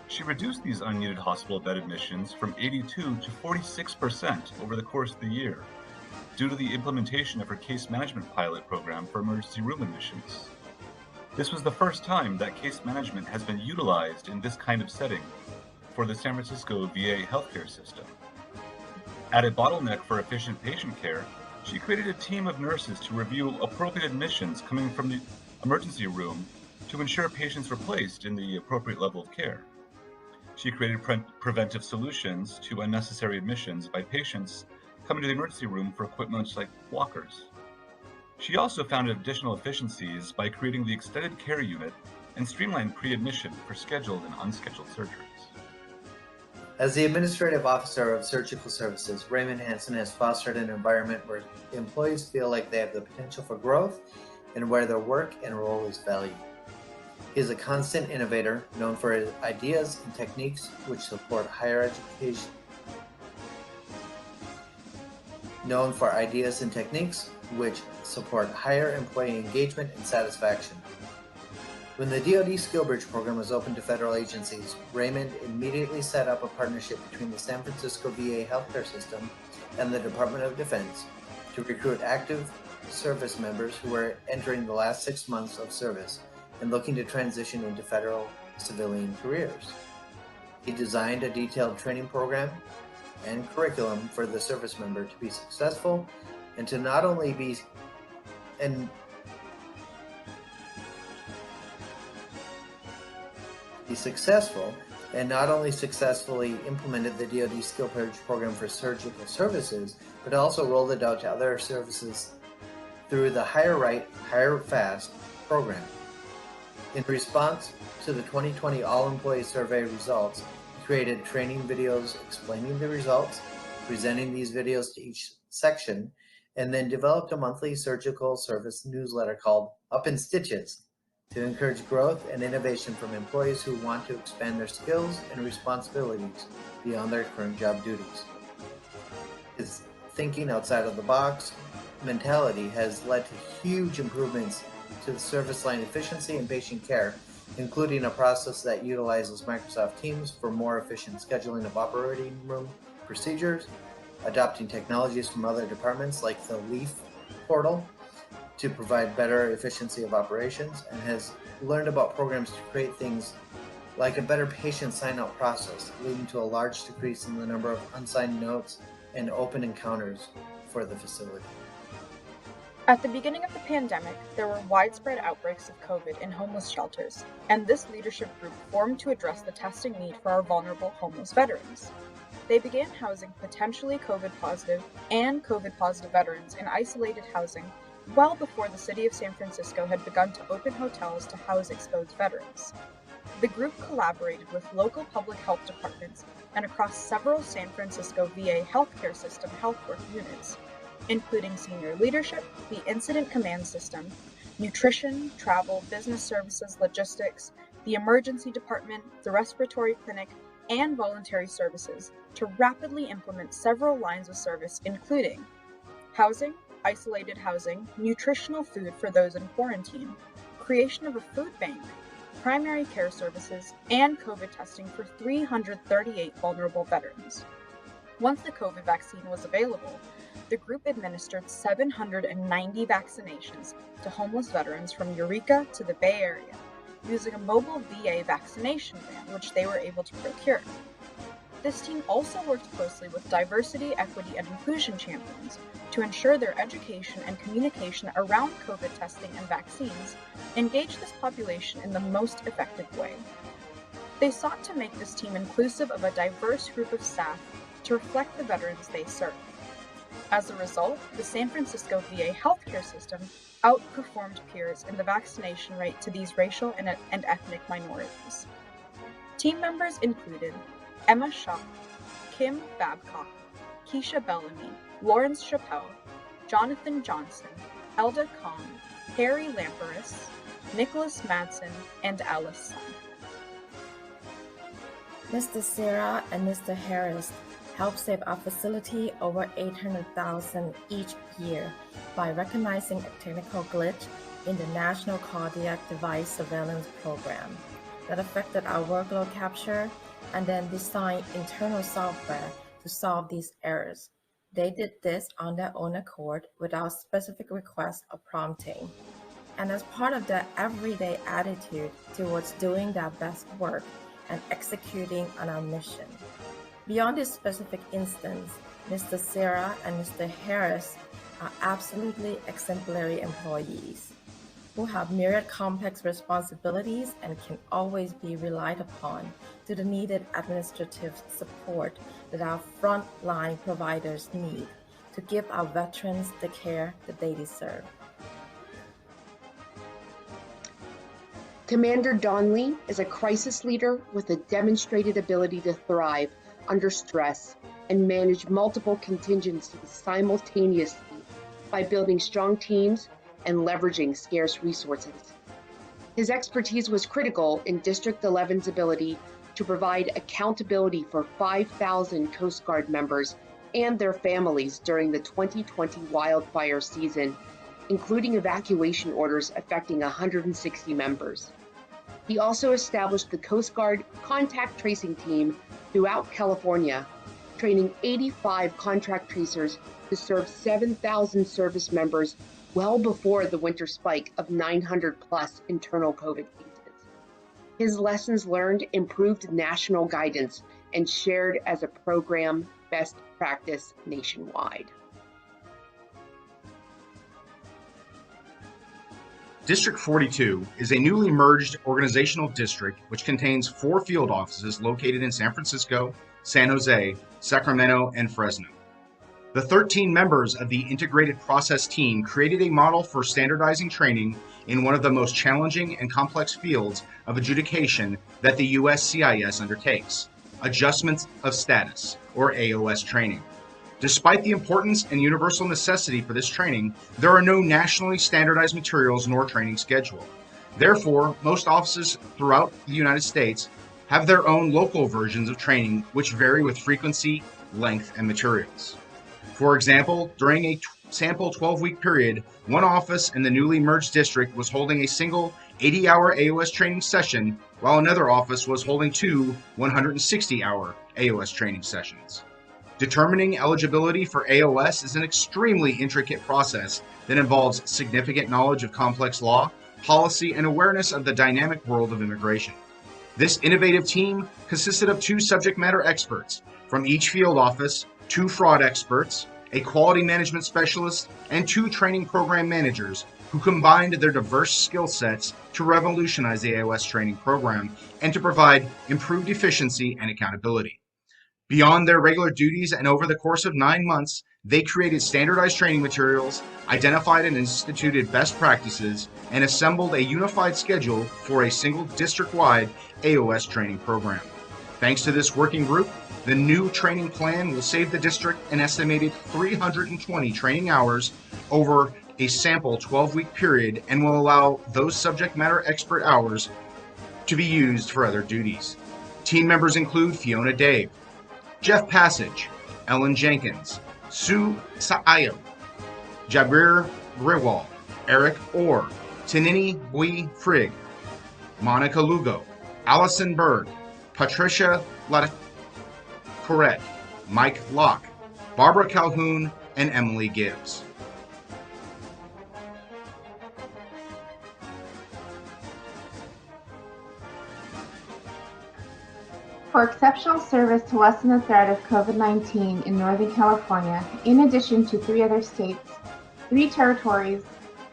She reduced these unneeded hospital bed admissions from 82 to 46% over the course of the year, due to the implementation of her case management pilot program for emergency room admissions. This was the first time that case management has been utilized in this kind of setting for the San Francisco VA healthcare system. At a bottleneck for efficient patient care, she created a team of nurses to review appropriate admissions coming from the emergency room to ensure patients were placed in the appropriate level of care. She created preventive solutions to unnecessary admissions by patients coming to the emergency room for equipment like walkers. She also found additional efficiencies by creating the extended care unit and streamlined pre-admission for scheduled and unscheduled surgeries. As the Administrative Officer of Surgical Services, Raymond Hansen has fostered an environment where employees feel like they have the potential for growth and where their work and role is valued. He is a constant innovator, known for his ideas and techniques which support higher education. Employee engagement and satisfaction. When the DoD SkillBridge program was opened to federal agencies, Raymond immediately set up a partnership between the San Francisco VA healthcare system and the Department of Defense to recruit active service members who were entering the last 6 months of service and looking to transition into federal civilian careers. He designed a detailed training program and curriculum for the service member to be successful and to not only be successful, and not only successfully implemented the DoD SkillBridge program for surgical services, but also rolled it out to other services through the Hire Right, Hire Fast program. In response to the 2020 All-Employee Survey results, he created training videos explaining the results, presenting these videos to each section, and then developed a monthly surgical service newsletter called Up in Stitches to encourage growth and innovation from employees who want to expand their skills and responsibilities beyond their current job duties. His thinking outside of the box mentality has led to huge improvements to the service line efficiency and patient care, including a process that utilizes Microsoft Teams for more efficient scheduling of operating room procedures, adopting technologies from other departments like the LEAF portal to provide better efficiency of operations, and has learned about programs to create things like a better patient sign-out process, leading to a large decrease in the number of unsigned notes and open encounters for the facility. At the beginning of the pandemic, there were widespread outbreaks of COVID in homeless shelters, and this leadership group formed to address the testing need for our vulnerable homeless veterans. They began housing potentially COVID positive and COVID positive veterans in isolated housing well before the city of San Francisco had begun to open hotels to house exposed veterans. The group collaborated with local public health departments and across several San Francisco VA healthcare system health work units, including senior leadership, the incident command system, nutrition, travel, business services, logistics, the emergency department, the respiratory clinic, and voluntary services to rapidly implement several lines of service, including housing, isolated housing, nutritional food for those in quarantine, creation of a food bank, primary care services, and COVID testing for 338 vulnerable veterans. Once the COVID vaccine was available, the group administered 790 vaccinations to homeless veterans from Eureka to the Bay Area, using a mobile VA vaccination van, which they were able to procure. This team also worked closely with diversity, equity, and inclusion champions to ensure their education and communication around COVID testing and vaccines engaged this population in the most effective way. They sought to make this team inclusive of a diverse group of staff to reflect the veterans they serve. As a result, the San Francisco VA healthcare system outperformed peers in the vaccination rate to these racial and ethnic minorities. Team members included Emma Shaw, Kim Babcock, Keisha Bellamy, Lawrence Chappelle, Jonathan Johnson, Elda Kong, Harry Lamperis, Nicholas Madsen, and Alice Sun. Mr. Sarah and Mr. Harris help save our facility over $800,000 each year by recognizing a technical glitch in the National Cardiac Device Surveillance Program that affected our workload capture, and then design internal software to solve these errors. They did this on their own accord without specific request or prompting. And as part of their everyday attitude towards doing their best work and executing on our mission. Beyond this specific instance, Mr. Sarah and Mr. Harris are absolutely exemplary employees who have myriad complex responsibilities and can always be relied upon to the needed administrative support that our frontline providers need to give our veterans the care that they deserve. Commander Donnelly is a crisis leader with a demonstrated ability to thrive under stress and manage multiple contingencies simultaneously by building strong teams and leveraging scarce resources. His expertise was critical in District 11's ability to provide accountability for 5,000 Coast Guard members and their families during the 2020 wildfire season, including evacuation orders affecting 160 members. He also established the Coast Guard contact tracing team throughout California, training 85 contract tracers to serve 7,000 service members well before the winter spike of 900 plus internal COVID cases. His lessons learned improved national guidance and shared as a program best practice nationwide. District 42 is a newly merged organizational district which contains 4 field offices located in San Francisco, San Jose, Sacramento, and Fresno. The 13 members of the integrated process team created a model for standardizing training in one of the most challenging and complex fields of adjudication that the USCIS undertakes, adjustments of status, or AOS training. Despite the importance and universal necessity for this training, there are no nationally standardized materials nor training schedule. Therefore, most offices throughout the United States have their own local versions of training which vary with frequency, length, and materials. For example, during a sample 12-week period, one office in the newly merged district was holding a single 80-hour AOS training session, while another office was holding 2 160-hour AOS training sessions. Determining eligibility for AOS is an extremely intricate process that involves significant knowledge of complex law, policy, and awareness of the dynamic world of immigration. This innovative team consisted of 2 subject matter experts from each field office, 2 fraud experts, a quality management specialist, and 2 training program managers who combined their diverse skill sets to revolutionize the AOS training program and to provide improved efficiency and accountability. Beyond their regular duties and over the course of 9 months, they created standardized training materials, identified and instituted best practices, and assembled a unified schedule for a single district-wide AOS training program. Thanks to this working group, the new training plan will save the district an estimated 320 training hours over a sample 12-week period and will allow those subject matter expert hours to be used for other duties. Team members include Fiona Dave, Jeff Passage, Ellen Jenkins, Sue Saayo, Jabir Riwal, Eric Orr, Tinini Bui Frigg, Monica Lugo, Allison Berg, Patricia Corette, Mike Locke, Barbara Calhoun, and Emily Gibbs. For exceptional service to lessen the threat of COVID-19 in Northern California, in addition to 3 other states, 3 territories,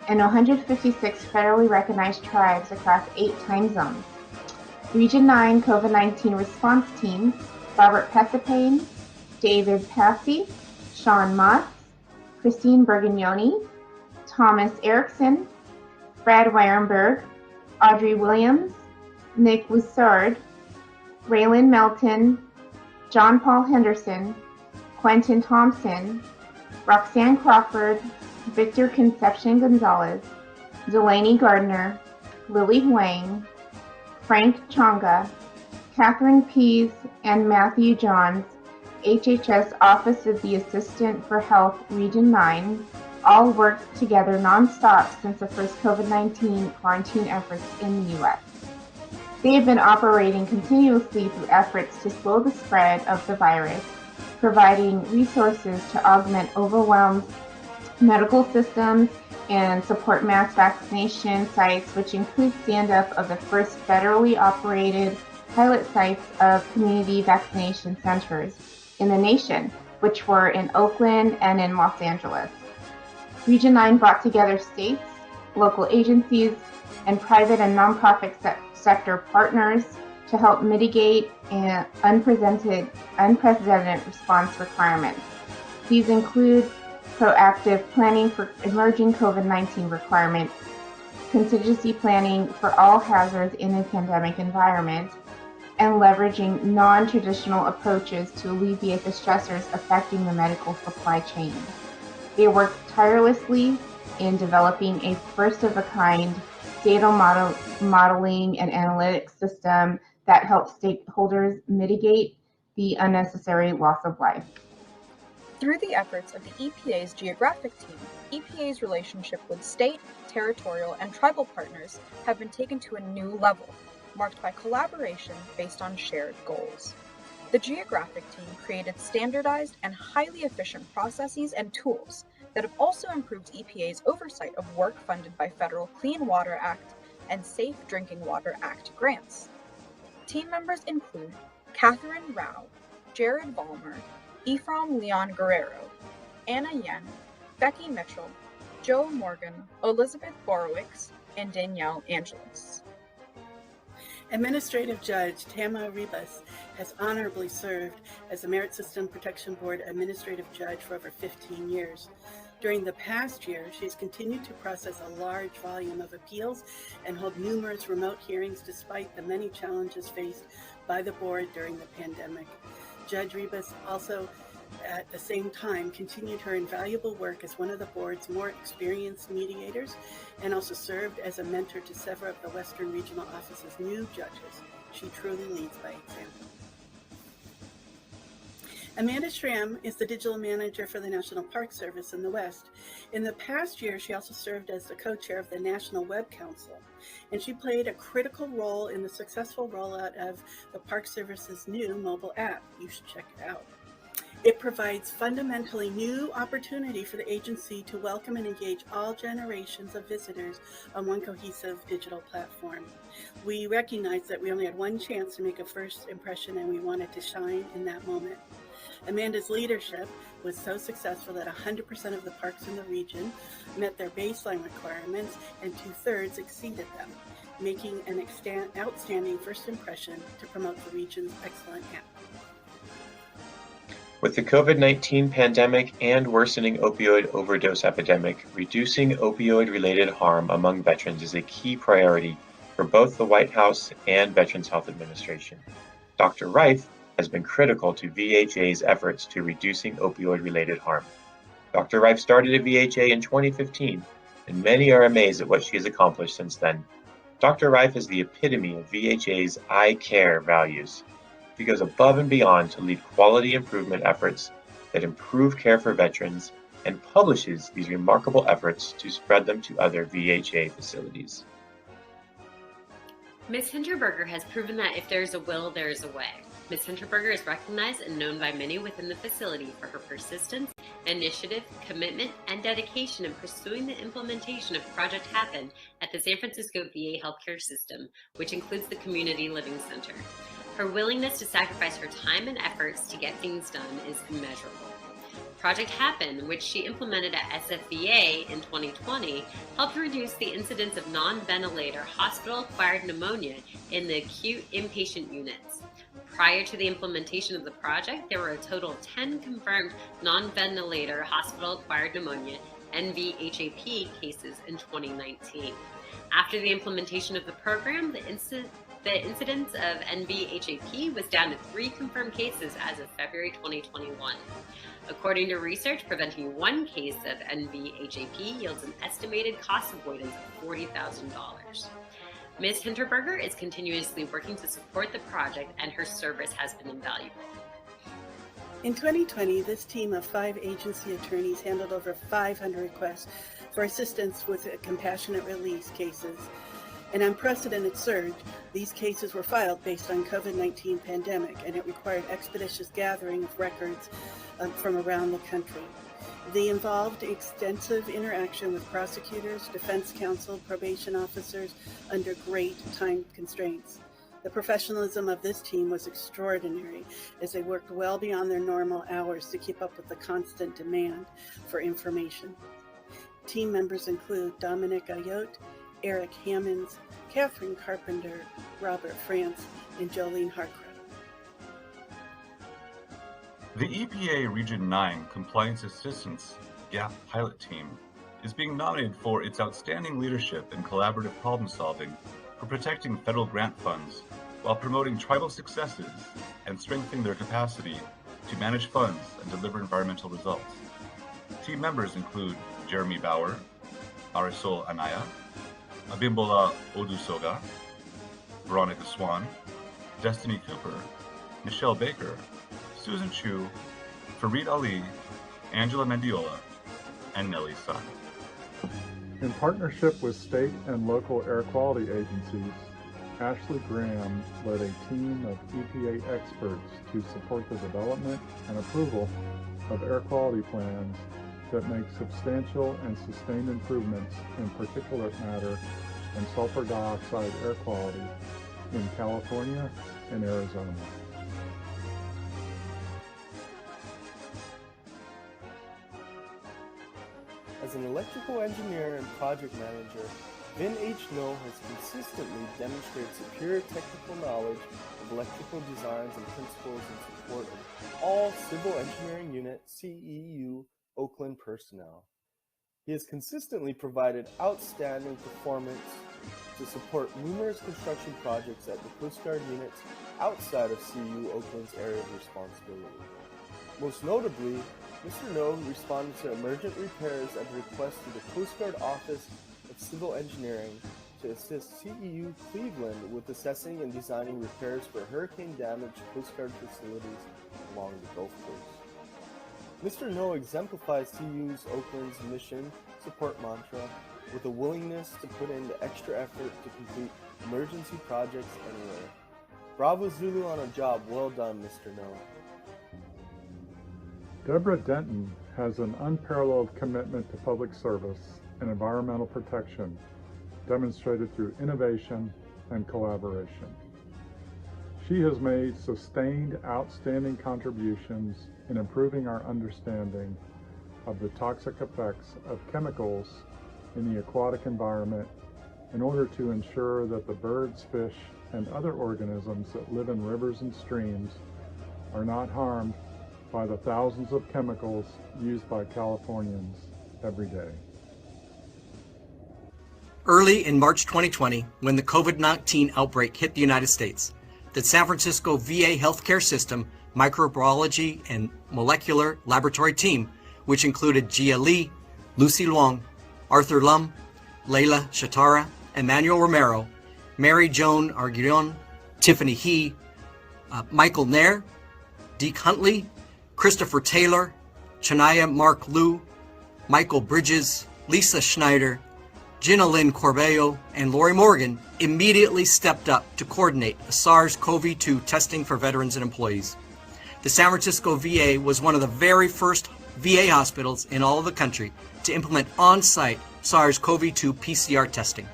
and 156 federally recognized tribes across 8 time zones, Region 9 COVID-19 Response Team, Robert Pesapane, David Passy, Sean Motz, Christine Bergignoni, Thomas Erickson, Brad Weirenberg, Audrey Williams, Nick Lessard, Raylan Melton, John Paul Henderson, Quentin Thompson, Roxanne Crawford, Victor Concepcion Gonzalez, Delaney Gardner, Lily Huang, Frank Chonga, Catherine Pease, and Matthew Johns, HHS Office of the Assistant for Health Region 9, all worked together nonstop since the first COVID-19 quarantine efforts in the U.S. They have been operating continuously through efforts to slow the spread of the virus, providing resources to augment overwhelmed medical systems and support mass vaccination sites, which include stand-up of the first federally operated pilot sites of community vaccination centers in the nation, which were in Oakland and in Los Angeles. Region 9 brought together states, local agencies, and private and nonprofit sector partners to help mitigate unprecedented response requirements. These include proactive planning for emerging COVID-19 requirements, contingency planning for all hazards in a pandemic environment, and leveraging non-traditional approaches to alleviate the stressors affecting the medical supply chain. They worked tirelessly in developing a first-of-a-kind data modeling and analytics system that helps stakeholders mitigate the unnecessary loss of life. Through the efforts of the EPA's geographic team, EPA's relationship with state, territorial, and tribal partners have been taken to a new level. marked by collaboration based on shared goals. The geographic team created standardized and highly efficient processes and tools that have also improved EPA's oversight of work funded by federal Clean Water Act and Safe Drinking Water Act grants. Team members include Catherine Rao, Jared Vollmer, Ephraim Leon Guerrero, Anna Yen, Becky Mitchell, Joe Morgan, Elizabeth Borowicz, and Danielle Angelis. Administrative Judge Tama Ribas has honorably served as the Merit System Protection Board Administrative Judge for over 15 years. During the past year, she has continued to process a large volume of appeals and hold numerous remote hearings despite the many challenges faced by the board during the pandemic. Judge Ribas also, at the same time, continued her invaluable work as one of the board's more experienced mediators and also served as a mentor to several of the Western Regional Office's new judges. She truly leads by example. Amanda Schramm is the digital manager for the National Park Service in the West. In the past year, she also served as the co-chair of the National Web Council, and she played a critical role in the successful rollout of the Park Service's new mobile app. You should check it out. It provides fundamentally new opportunity for the agency to welcome and engage all generations of visitors on one cohesive digital platform. We recognize that we only had one chance to make a first impression, and we wanted to shine in that moment. Amanda's leadership was so successful that 100% of the parks in the region met their baseline requirements and 2/3 exceeded them, making an outstanding first impression to promote the region's excellent app. With the COVID-19 pandemic and worsening opioid overdose epidemic, reducing opioid-related harm among veterans is a key priority for both the White House and Veterans Health Administration. Dr. Reif has been critical to VHA's efforts to reducing opioid-related harm. Dr. Reif started at VHA in 2015, and many are amazed at what she has accomplished since then. Dr. Reif is the epitome of VHA's I Care values. She goes above and beyond to lead quality improvement efforts that improve care for veterans and publishes these remarkable efforts to spread them to other VHA facilities. Ms. Hinterberger has proven that if there is a will, there is a way. Ms. Hinterberger is recognized and known by many within the facility for her persistence, initiative, commitment, and dedication in pursuing the implementation of Project Happen at the San Francisco VA healthcare system, which includes the Community Living Center. Her willingness to sacrifice her time and efforts to get things done is immeasurable. Project Happen, which she implemented at SFVA in 2020, helped reduce the incidence of non-ventilator hospital-acquired pneumonia in the acute inpatient units. Prior to the implementation of the project, there were a total of 10 confirmed non-ventilator hospital-acquired pneumonia (NVHAP) cases in 2019. After the implementation of the program, the incidence of NVHAP was down to 3 confirmed cases as of February 2021. According to research, preventing 1 case of NVHAP yields an estimated cost avoidance of $40,000. Ms. Hinterberger is continuously working to support the project, and her service has been invaluable. In 2020, this team of 5 agency attorneys handled over 500 requests for assistance with compassionate release cases. An unprecedented surge, these cases were filed based on COVID-19 pandemic, and it required expeditious gathering of records from around the country. They involved extensive interaction with prosecutors, defense counsel, probation officers under great time constraints. The professionalism of this team was extraordinary as they worked well beyond their normal hours to keep up with the constant demand for information. Team members include Dominic Ayotte, Eric Hammonds, Catherine Carpenter, Robert France, and Jolene Harcroft. The EPA Region 9 Compliance Assistance GAP pilot team is being nominated for its outstanding leadership and collaborative problem solving for protecting federal grant funds while promoting tribal successes and strengthening their capacity to manage funds and deliver environmental results. Team members include Jeremy Bauer, Marisol Anaya, Abimbola Odusoga, Veronica Swan, Destiny Cooper, Michelle Baker, Susan Chu, Fareed Ali, Angela Mendiola, and Nellie Sun. In partnership with state and local air quality agencies Ashley Graham led a team of EPA experts to support the development and approval of air quality plans that make substantial and sustained improvements in particulate matter and sulfur dioxide air quality in California and Arizona. As an electrical engineer and project manager, Vin H. Ngo has consistently demonstrated superior technical knowledge of electrical designs and principles in support of all Civil Engineering Unit CEU Oakland personnel. He has consistently provided outstanding performance to support numerous construction projects at the Coast Guard units outside of CEU Oakland's area of responsibility. Most notably, Mr. Ngo responded to emergent repairs at the request of the Coast Guard Office of Civil Engineering to assist CEU Cleveland with assessing and designing repairs for hurricane-damaged Coast Guard facilities along the Gulf Coast. Mr. Ngo exemplifies CEU's Oakland's mission support mantra with a willingness to put in the extra effort to complete emergency projects anywhere. Bravo Zulu on a job well done, Mr. Ngo. Deborah Denton has an unparalleled commitment to public service and environmental protection, demonstrated through innovation and collaboration. She has made sustained, outstanding contributions in improving our understanding of the toxic effects of chemicals in the aquatic environment in order to ensure that the birds, fish, and other organisms that live in rivers and streams are not harmed by the thousands of chemicals used by Californians every day. Early in March 2020, when the COVID-19 outbreak hit the United States, the San Francisco VA healthcare system microbiology and molecular laboratory team, which included Jia Li, Lucy Luong, Arthur Lum, Leila Shatara, Emmanuel Romero, Mary Joan Arguion, Tiffany He, Michael Nair, Deke Huntley, Christopher Taylor, Chania Mark Liu, Michael Bridges, Lisa Schneider, Gina Lynn Corbello, and Lori Morgan immediately stepped up to coordinate the SARS-CoV-2 testing for veterans and employees. The San Francisco VA was one of the very first VA hospitals in all of the country to implement on-site SARS-CoV-2 PCR testing.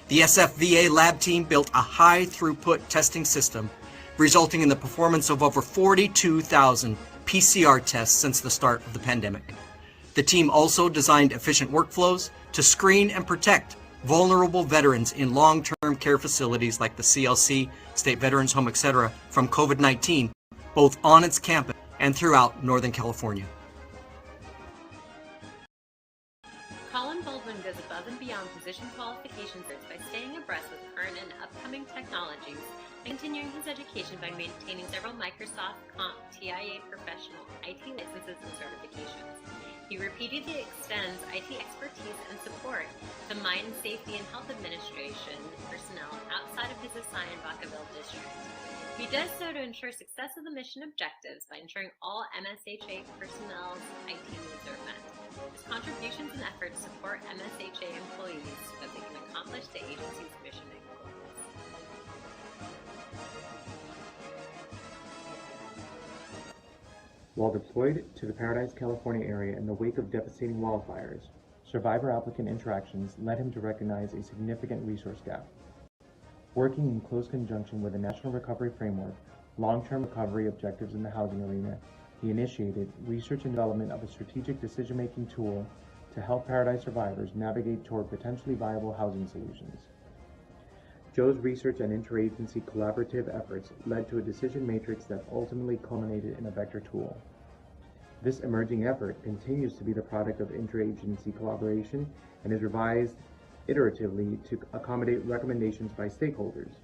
The SFVA lab team built a high-throughput testing system, resulting in the performance of over 42,000 PCR tests since the start of the pandemic. The team also designed efficient workflows to screen and protect vulnerable veterans in long-term care facilities like the CLC, State Veterans Home, etc., from COVID-19, both on its campus and throughout Northern California. Colin Baldwin goes above and beyond position qualifications by staying abreast with current and upcoming technologies and continuing his education by maintaining several Microsoft TIA professional IT licenses and certifications. He repeatedly extends IT expertise and support to Mine Safety and Health Administration personnel outside of his assigned Vacaville district. He does so to ensure success of the mission objectives by ensuring all MSHA personnel's IT needs are met. His contributions and efforts support MSHA employees so that they can accomplish the agency's mission and goals. While deployed to the Paradise, California area in the wake of devastating wildfires, survivor-applicant interactions led him to recognize a significant resource gap. Working in close conjunction with the National Recovery Framework, long-term recovery objectives in the housing arena, he initiated research and development of a strategic decision-making tool to help Paradise survivors navigate toward potentially viable housing solutions. Joe's research and interagency collaborative efforts led to a decision matrix that ultimately culminated in a vector tool. This emerging effort continues to be the product of interagency collaboration and is revised iteratively to accommodate recommendations by stakeholders.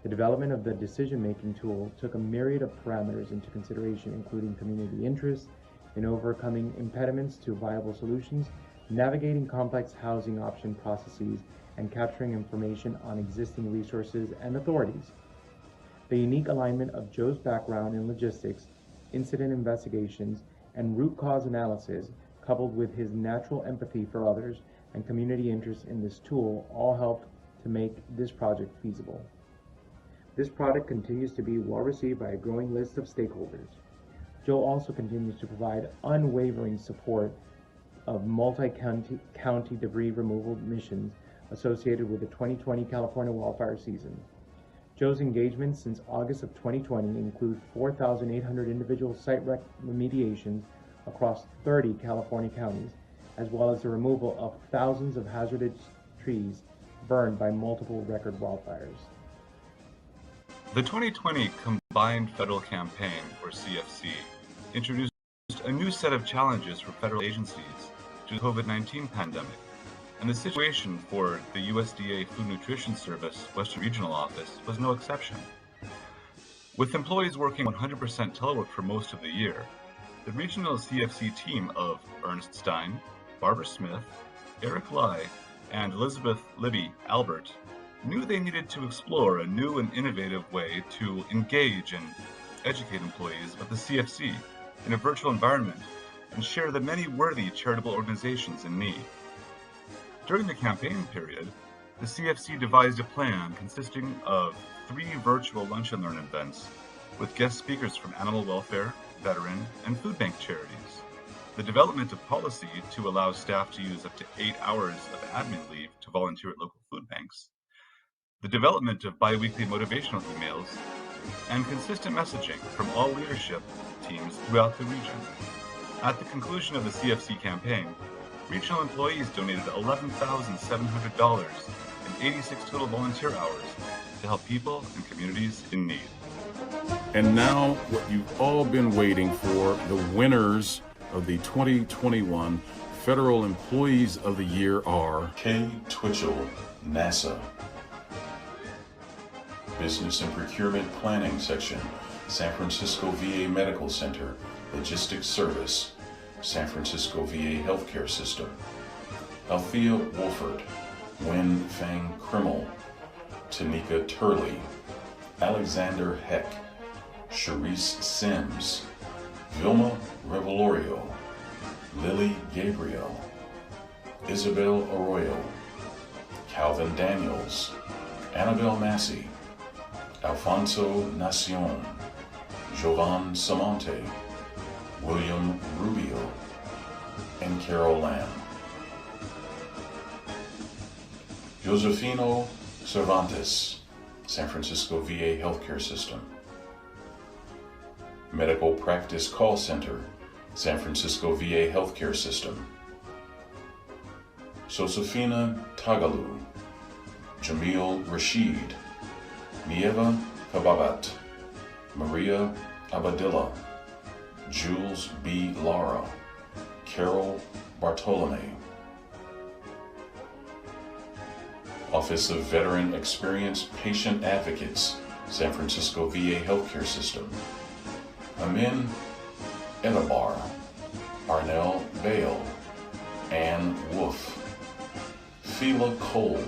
The development of the decision-making tool took a myriad of parameters into consideration, including community interests in overcoming impediments to viable solutions, navigating complex housing option processes, and capturing information on existing resources and authorities. The unique alignment of Joe's background in logistics, incident investigations, and root cause analysis, coupled with his natural empathy for others and community interest in this tool, all helped to make this project feasible. This product continues to be well received by a growing list of stakeholders. Joe also continues to provide unwavering support of multi-county debris removal missions associated with the 2020 California wildfire season. Joe's engagements since August of 2020 include 4,800 individual site remediations across 30 California counties, as well as the removal of thousands of hazardous trees burned by multiple record wildfires. The 2020 Combined Federal Campaign, or CFC, introduced a new set of challenges for federal agencies due to the COVID-19 pandemic, and the situation for the USDA Food Nutrition Service Western Regional Office was no exception. With employees working 100% telework for most of the year, the regional CFC team of Ernest Stein, Barbara Smith, Eric Lai, and Elizabeth Libby Albert knew they needed to explore a new and innovative way to engage and educate employees of the CFC in a virtual environment and share the many worthy charitable organizations in need. During the campaign period, the CFC devised a plan consisting of 3 virtual lunch and learn events with guest speakers from animal welfare, veteran, and food bank charities. The development of policy to allow staff to use up to 8 hours of admin leave to volunteer at local food banks. The development of bi-weekly motivational emails, and consistent messaging from all leadership teams throughout the region. At the conclusion of the CFC campaign, regional employees donated $11,700 and 86 total volunteer hours to help people and communities in need. And now, what you've all been waiting for, the winners of the 2021 Federal Employees of the Year are Kay Twitchell, NASA. Business and Procurement Planning Section, San Francisco VA Medical Center, Logistics Service, San Francisco VA Healthcare System. Althea Wolford, Wen Fang Krimmel, Tanika Turley, Alexander Heck, Charisse Sims, Vilma Revelorio, Lily Gabriel, Isabel Arroyo, Calvin Daniels, Annabelle Massey, Alfonso Nacion, Jovan Samonte, William Rubio, and Carol Lamb. Josefino Cervantes, San Francisco VA Healthcare System. Medical Practice Call Center, San Francisco VA Healthcare System. Josefina Tagalu, Jamil Rashid, Nieva Kababat, Maria Abadilla, Jules B. Lara, Carol Bartolome. Office of Veteran Experience Patient Advocates, San Francisco VA Healthcare System. Amin Elabar, Arnell Bale, Ann Wolf, Fila Cole,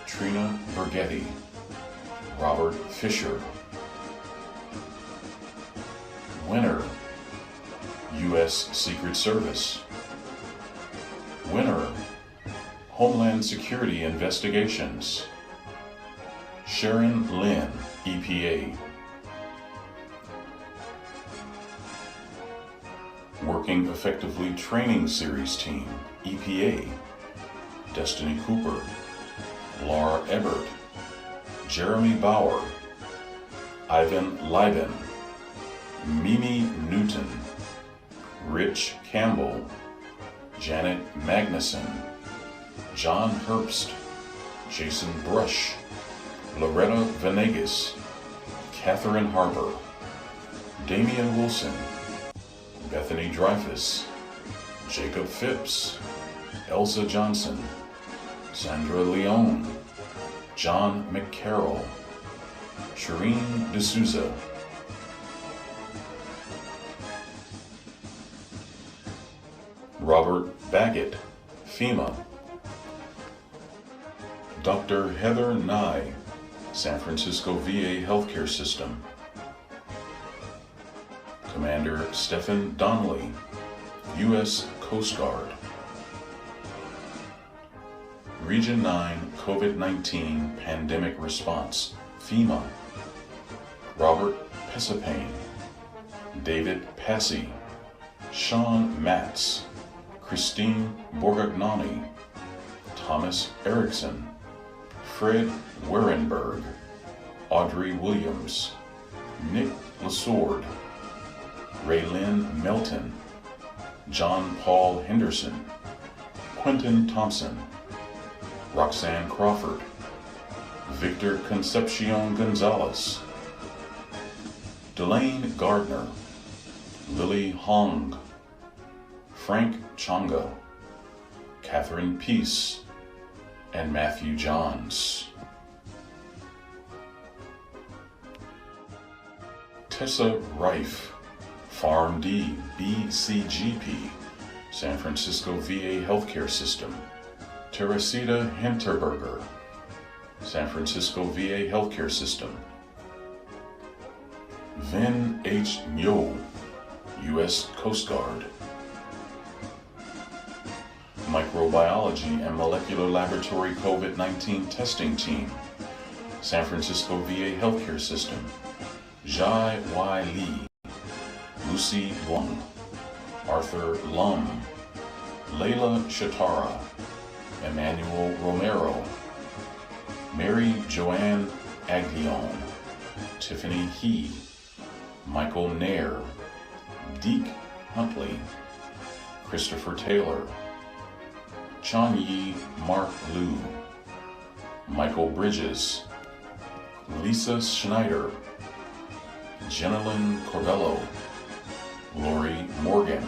Trina Bergetti, Robert Fisher. Winner, U.S. Secret Service. Winner, Homeland Security Investigations. Sharon Lynn, EPA. Working Effectively Training Series Team, EPA. Destiny Cooper, Laura Ebert, Jeremy Bauer, Ivan Liben, Mimi Newton, Rich Campbell, Janet Magnuson, John Herbst, Jason Brush, Loretta Venegas, Catherine Harper, Damian Wilson, Bethany Dreyfus, Jacob Phipps, Elsa Johnson, Sandra Leone, John McCarroll, Shireen D'Souza. Robert Baggett, FEMA. Dr. Heather Nye, San Francisco VA Healthcare System. Commander Stephen Donnelly, U.S. Coast Guard. Region 9 COVID-19 Pandemic Response, FEMA. Robert Pesapane, David Passy, Sean Matz, Christine Borgognani, Thomas Erickson, Fred Werenberg, Audrey Williams, Nick Lesord, Raylyn Melton, John Paul Henderson, Quentin Thompson, Roxanne Crawford, Victor Concepcion Gonzalez, Delane Gardner, Lily Hong, Frank Chonga, Catherine Peace, and Matthew Johns. Tessa Reif, PharmD BCGP, San Francisco VA Healthcare System. Teresita Hinterberger, San Francisco VA Healthcare System. Vin H. Nyo, U.S. Coast Guard. Microbiology and Molecular Laboratory COVID-19 Testing Team, San Francisco VA Healthcare System. Jai Y. Lee, Lucy Wong, Arthur Lum, Layla Shatara, Emmanuel Romero, Mary Joanne Aglione, Tiffany He, Michael Nair, Deke Huntley, Christopher Taylor, Chon-Yi Mark Liu, Michael Bridges, Lisa Schneider, Jenilyn Corbello, Lori Morgan,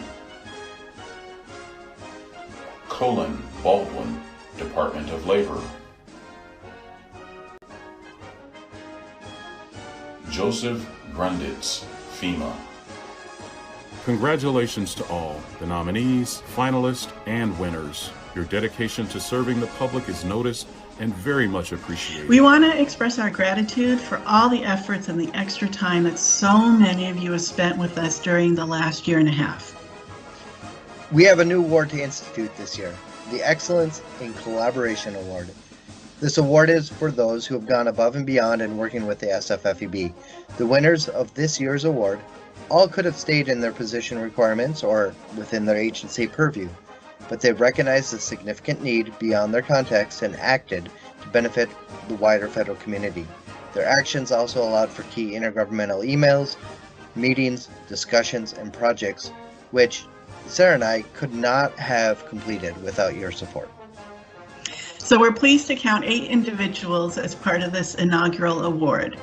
Colin Baldwin, Department of Labor, Joseph Grunditz, FEMA. Congratulations to all the nominees, finalists, and winners. Your dedication to serving the public is noticed and very much appreciated. We want to express our gratitude for all the efforts and the extra time that so many of you have spent with us during the last year and a half. We have a new award to institute this year, the Excellence in Collaboration Award. This award is for those who have gone above and beyond in working with the SFFEB. The winners of this year's award all could have stayed in their position requirements or within their agency purview, but they recognized the significant need beyond their context and acted to benefit the wider federal community. Their actions also allowed for key intergovernmental emails, meetings, discussions, and projects, which Sarah and I could not have completed without your support. So we're pleased to count 8 individuals as part of this inaugural award.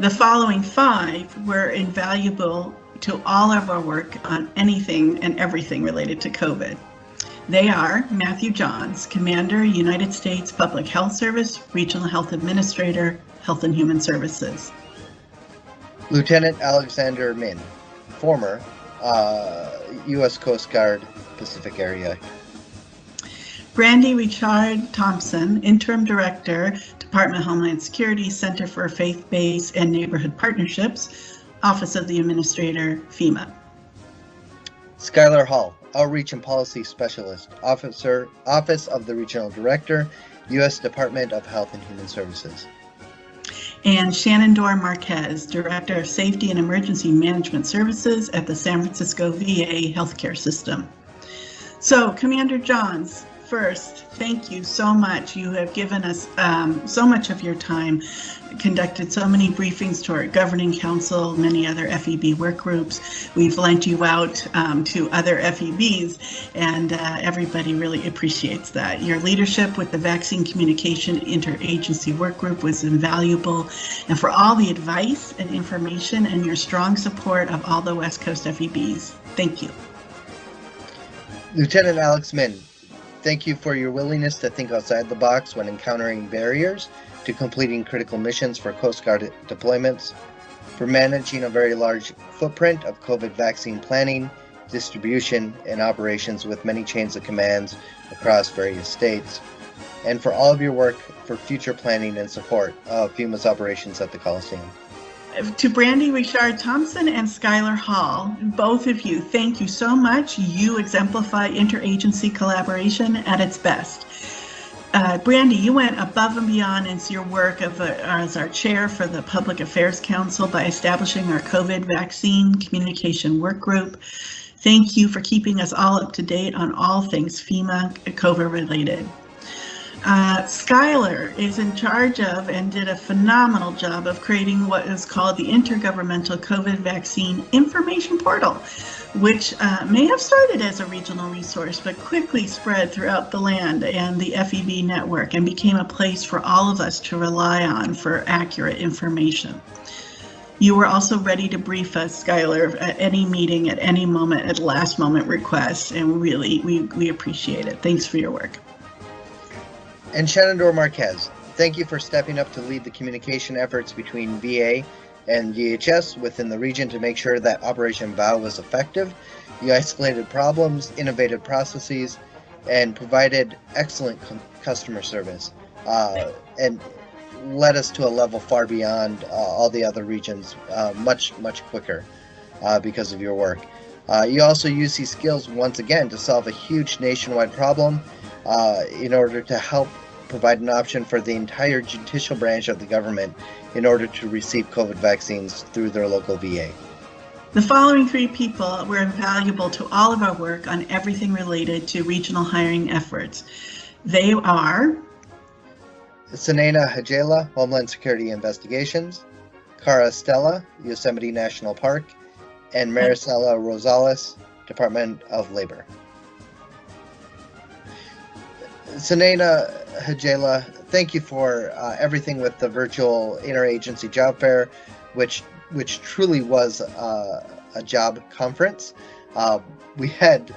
The following 5 were invaluable to all of our work on anything and everything related to COVID. They are Matthew Johns, Commander, United States Public Health Service, Regional Health Administrator, Health and Human Services. Lieutenant Alexander Min, former U.S. Coast Guard Pacific Area. Brandy Richard Thompson, Interim Director, Department of Homeland Security, Center for Faith-Based and Neighborhood Partnerships, Office of the Administrator, FEMA. Skylar Hall, Outreach and Policy Specialist, Office of the Regional Director, U.S. Department of Health and Human Services. And Shannon Dorr Marquez, Director of Safety and Emergency Management Services at the San Francisco VA Healthcare System. So, Commander Johns, first, thank you so much. You have given us so much of your time, conducted so many briefings to our governing council, many other FEB work groups. We've lent you out to other FEBs, and everybody really appreciates that. Your leadership with the Vaccine Communication Interagency Work Group was invaluable, and for all the advice and information and your strong support of all the West Coast FEBs. Thank you. Lieutenant Alex Min, thank you for your willingness to think outside the box when encountering barriers to completing critical missions for Coast Guard deployments, for managing a very large footprint of COVID vaccine planning, distribution, and operations with many chains of commands across various states, and for all of your work for future planning and support of FEMA's operations at the Coliseum. To Brandy Richard Thompson and Skylar Hall, both of you, thank you so much. You exemplify interagency collaboration at its best. Brandy, you went above and beyond in your work as our chair for the Public Affairs Council by establishing our COVID vaccine communication work group. Thank you for keeping us all up to date on all things FEMA COVID related. Skylar is in charge of and did a phenomenal job of creating what is called the Intergovernmental COVID Vaccine Information Portal, which may have started as a regional resource, but quickly spread throughout the land and the FEB network and became a place for all of us to rely on for accurate information. You were also ready to brief us, Skylar, at any meeting, at any moment, at last moment requests, and really, we appreciate it. Thanks for your work. And Shenandoah Marquez, thank you for stepping up to lead the communication efforts between VA and DHS within the region to make sure that Operation VOW was effective. You isolated problems, innovated processes, and provided excellent customer service, and led us to a level far beyond all the other regions much quicker because of your work. You also use these skills once again to solve a huge nationwide problem in order to help provide an option for the entire judicial branch of the government in order to receive COVID vaccines through their local VA. The following three people were invaluable to all of our work on everything related to regional hiring efforts. They are Sunena Hajela, Homeland Security Investigations, Cara Stella, Yosemite National Park, and Maricela Rosales, Department of Labor. Sunena Hajela, thank you for everything with the virtual interagency job fair, which truly was a job conference. We had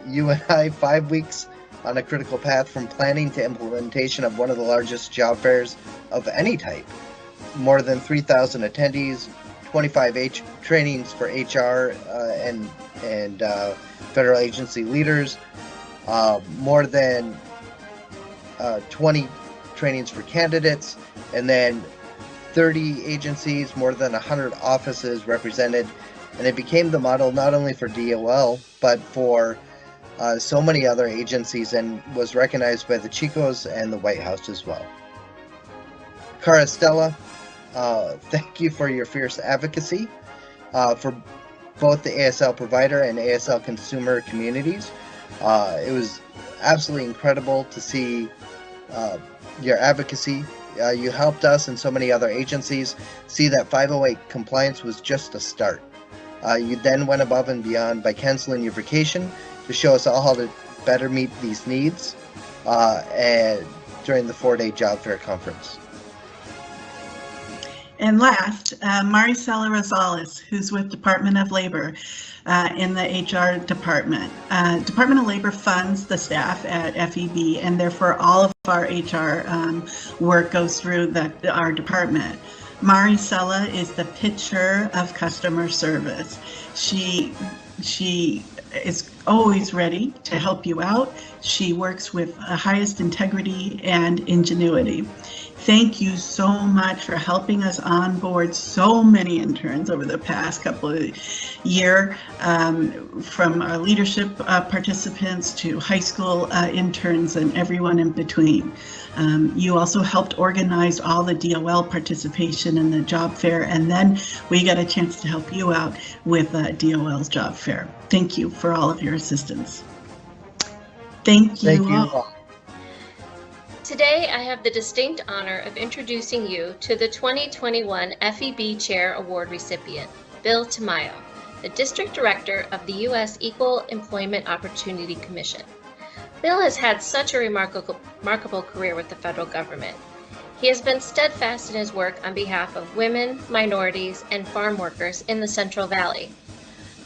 you and I 5 weeks on a critical path from planning to implementation of one of the largest job fairs of any type. More than 3,000 attendees, 25 trainings for HR and federal agency leaders, more than 20 trainings for candidates, and then 30 agencies, more than 100 offices represented, and it became the model not only for DOL, but for so many other agencies, and was recognized by the Chicos and the White House as well. Cara Stella, thank you for your fierce advocacy for both the ASL provider and ASL consumer communities. It was absolutely incredible to see your advocacy. You helped us and so many other agencies see that 508 compliance was just a start. You then went above and beyond by canceling your vacation to show us all how to better meet these needs and during the 4-day job fair conference. And last, Maricela Rosales, who's with Department of Labor in the HR department. Department of Labor funds the staff at FEB, and therefore all of our HR work goes through our department. Maricela is the picture of customer service. She is always ready to help you out. She works with the highest integrity and ingenuity. Thank you so much for helping us onboard so many interns over the past couple of years, from our leadership participants to high school interns and everyone in between. You also helped organize all the DOL participation in the job fair, and then we got a chance to help you out with DOL's job fair. Thank you for all of your assistance. Thank you all. Today, I have the distinct honor of introducing you to the 2021 FEB Chair Award recipient, Bill Tamayo, the District Director of the U.S. Equal Employment Opportunity Commission. Bill has had such a remarkable career with the federal government. He has been steadfast in his work on behalf of women, minorities, and farm workers in the Central Valley.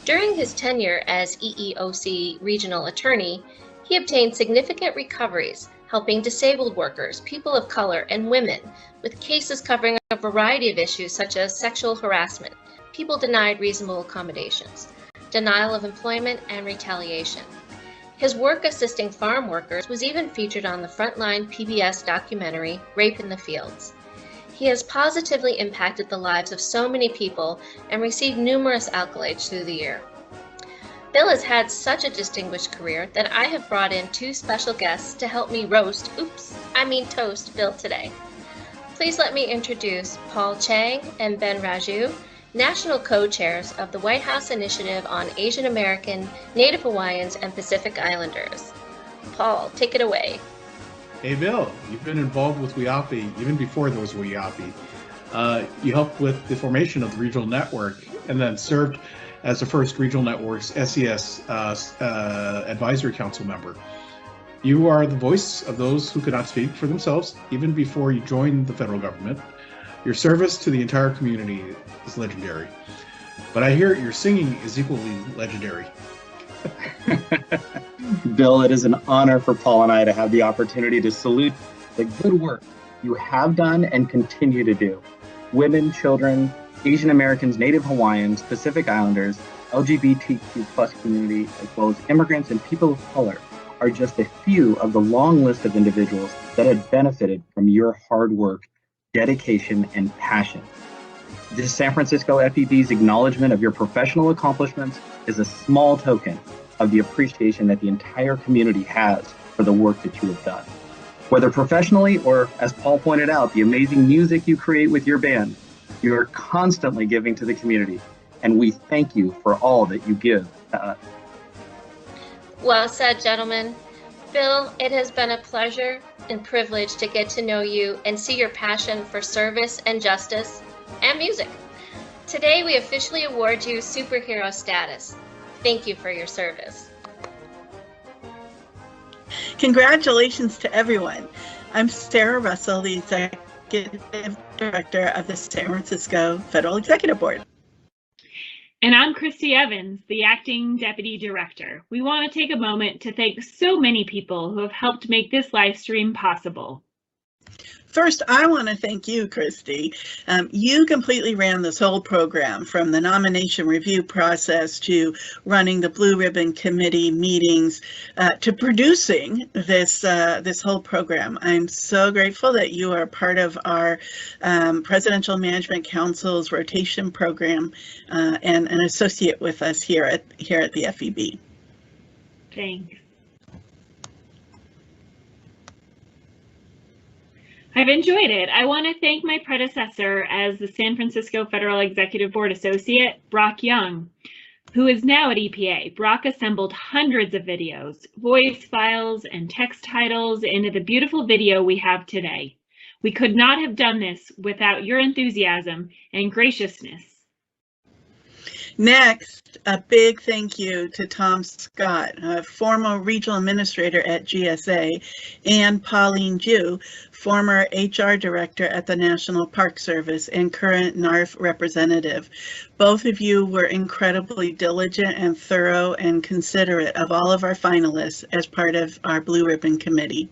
During his tenure as EEOC Regional Attorney, he obtained significant recoveries, helping disabled workers, people of color, and women with cases covering a variety of issues such as sexual harassment, people denied reasonable accommodations, denial of employment, and retaliation. His work assisting farm workers was even featured on the Frontline PBS documentary, Rape in the Fields. He has positively impacted the lives of so many people and received numerous accolades through the year. Bill has had such a distinguished career that I have brought in two special guests to help me toast Bill today. Please let me introduce Paul Chang and Ben Raju, National Co-Chairs of the White House Initiative on Asian American, Native Hawaiians, and Pacific Islanders. Paul, take it away. Hey Bill, you've been involved with WIAPI even before there was WIAPI. You helped with the formation of the regional network and then served as the first regional network's SES advisory council member. You are the voice of those who could not speak for themselves even before you joined the federal government. Your service to the entire community is legendary. But I hear your singing is equally legendary. Bill, it is an honor for Paul and I to have the opportunity to salute the good work you have done and continue to do. Women, children, Asian Americans, Native Hawaiians, Pacific Islanders, LGBTQ+ community, as well as immigrants and people of color are just a few of the long list of individuals that have benefited from your hard work, dedication, and passion. This San Francisco FEB's acknowledgement of your professional accomplishments is a small token of the appreciation that the entire community has for the work that you have done. Whether professionally or, as Paul pointed out, the amazing music you create with your band, you are constantly giving to the community, and we thank you for all that you give to us. Well said, gentlemen. Bill, it has been a pleasure and privilege to get to know you and see your passion for service and justice and music. Today, we officially award you superhero status. Thank you for your service. Congratulations to everyone. I'm Sarah Russell, the Executive Director of the San Francisco Federal Executive Board. And I'm Christy Evans, the Acting Deputy Director. We want to take a moment to thank so many people who have helped make this live stream possible. First, I want to thank you, Christy. You completely ran this whole program, from the nomination review process to running the Blue Ribbon Committee meetings to producing this whole program. I'm so grateful that you are part of our Presidential Management Council's rotation program and an associate with us here at the FEB. Thanks. I've enjoyed it. I want to thank my predecessor as the San Francisco Federal Executive Board Associate, Brock Young, who is now at EPA. Brock assembled hundreds of videos, voice files, and text titles into the beautiful video we have today. We could not have done this without your enthusiasm and graciousness. Next, a big thank you to Tom Scott, a former regional administrator at GSA, and Pauline Ju, former HR director at the National Park Service and current NARF representative. Both of you were incredibly diligent and thorough and considerate of all of our finalists as part of our Blue Ribbon Committee.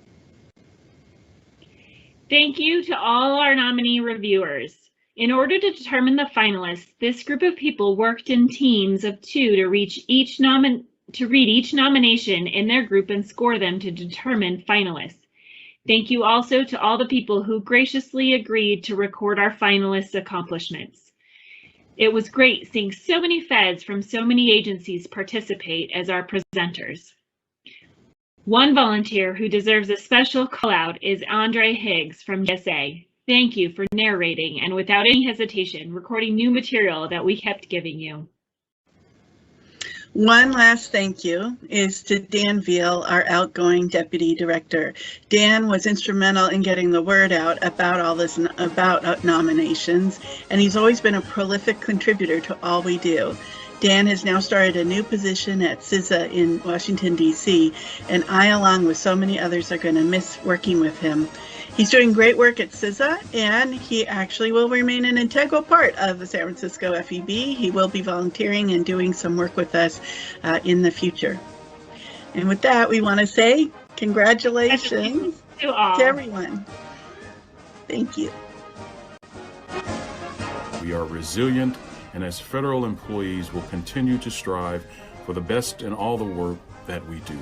Thank you to all our nominee reviewers. In order to determine the finalists, this group of people worked in teams of 2 to read each nomination in their group and score them to determine finalists. Thank you also to all the people who graciously agreed to record our finalists' accomplishments. It was great seeing so many feds from so many agencies participate as our presenters. One volunteer who deserves a special call out is Andre Higgs from GSA. Thank you for narrating and without any hesitation recording new material that we kept giving you. One last thank you is to Dan Veal, our outgoing Deputy Director. Dan was instrumental in getting the word out about all this, about nominations, and he's always been a prolific contributor to all we do. Dan has now started a new position at CISA in Washington, D.C., and I, along with so many others, are going to miss working with him. He's doing great work at CISA, and he actually will remain an integral part of the San Francisco FEB. He will be volunteering and doing some work with us in the future. And with that, we want to say congratulations to everyone. Thank you. We are resilient, and as federal employees will continue to strive for the best in all the work that we do.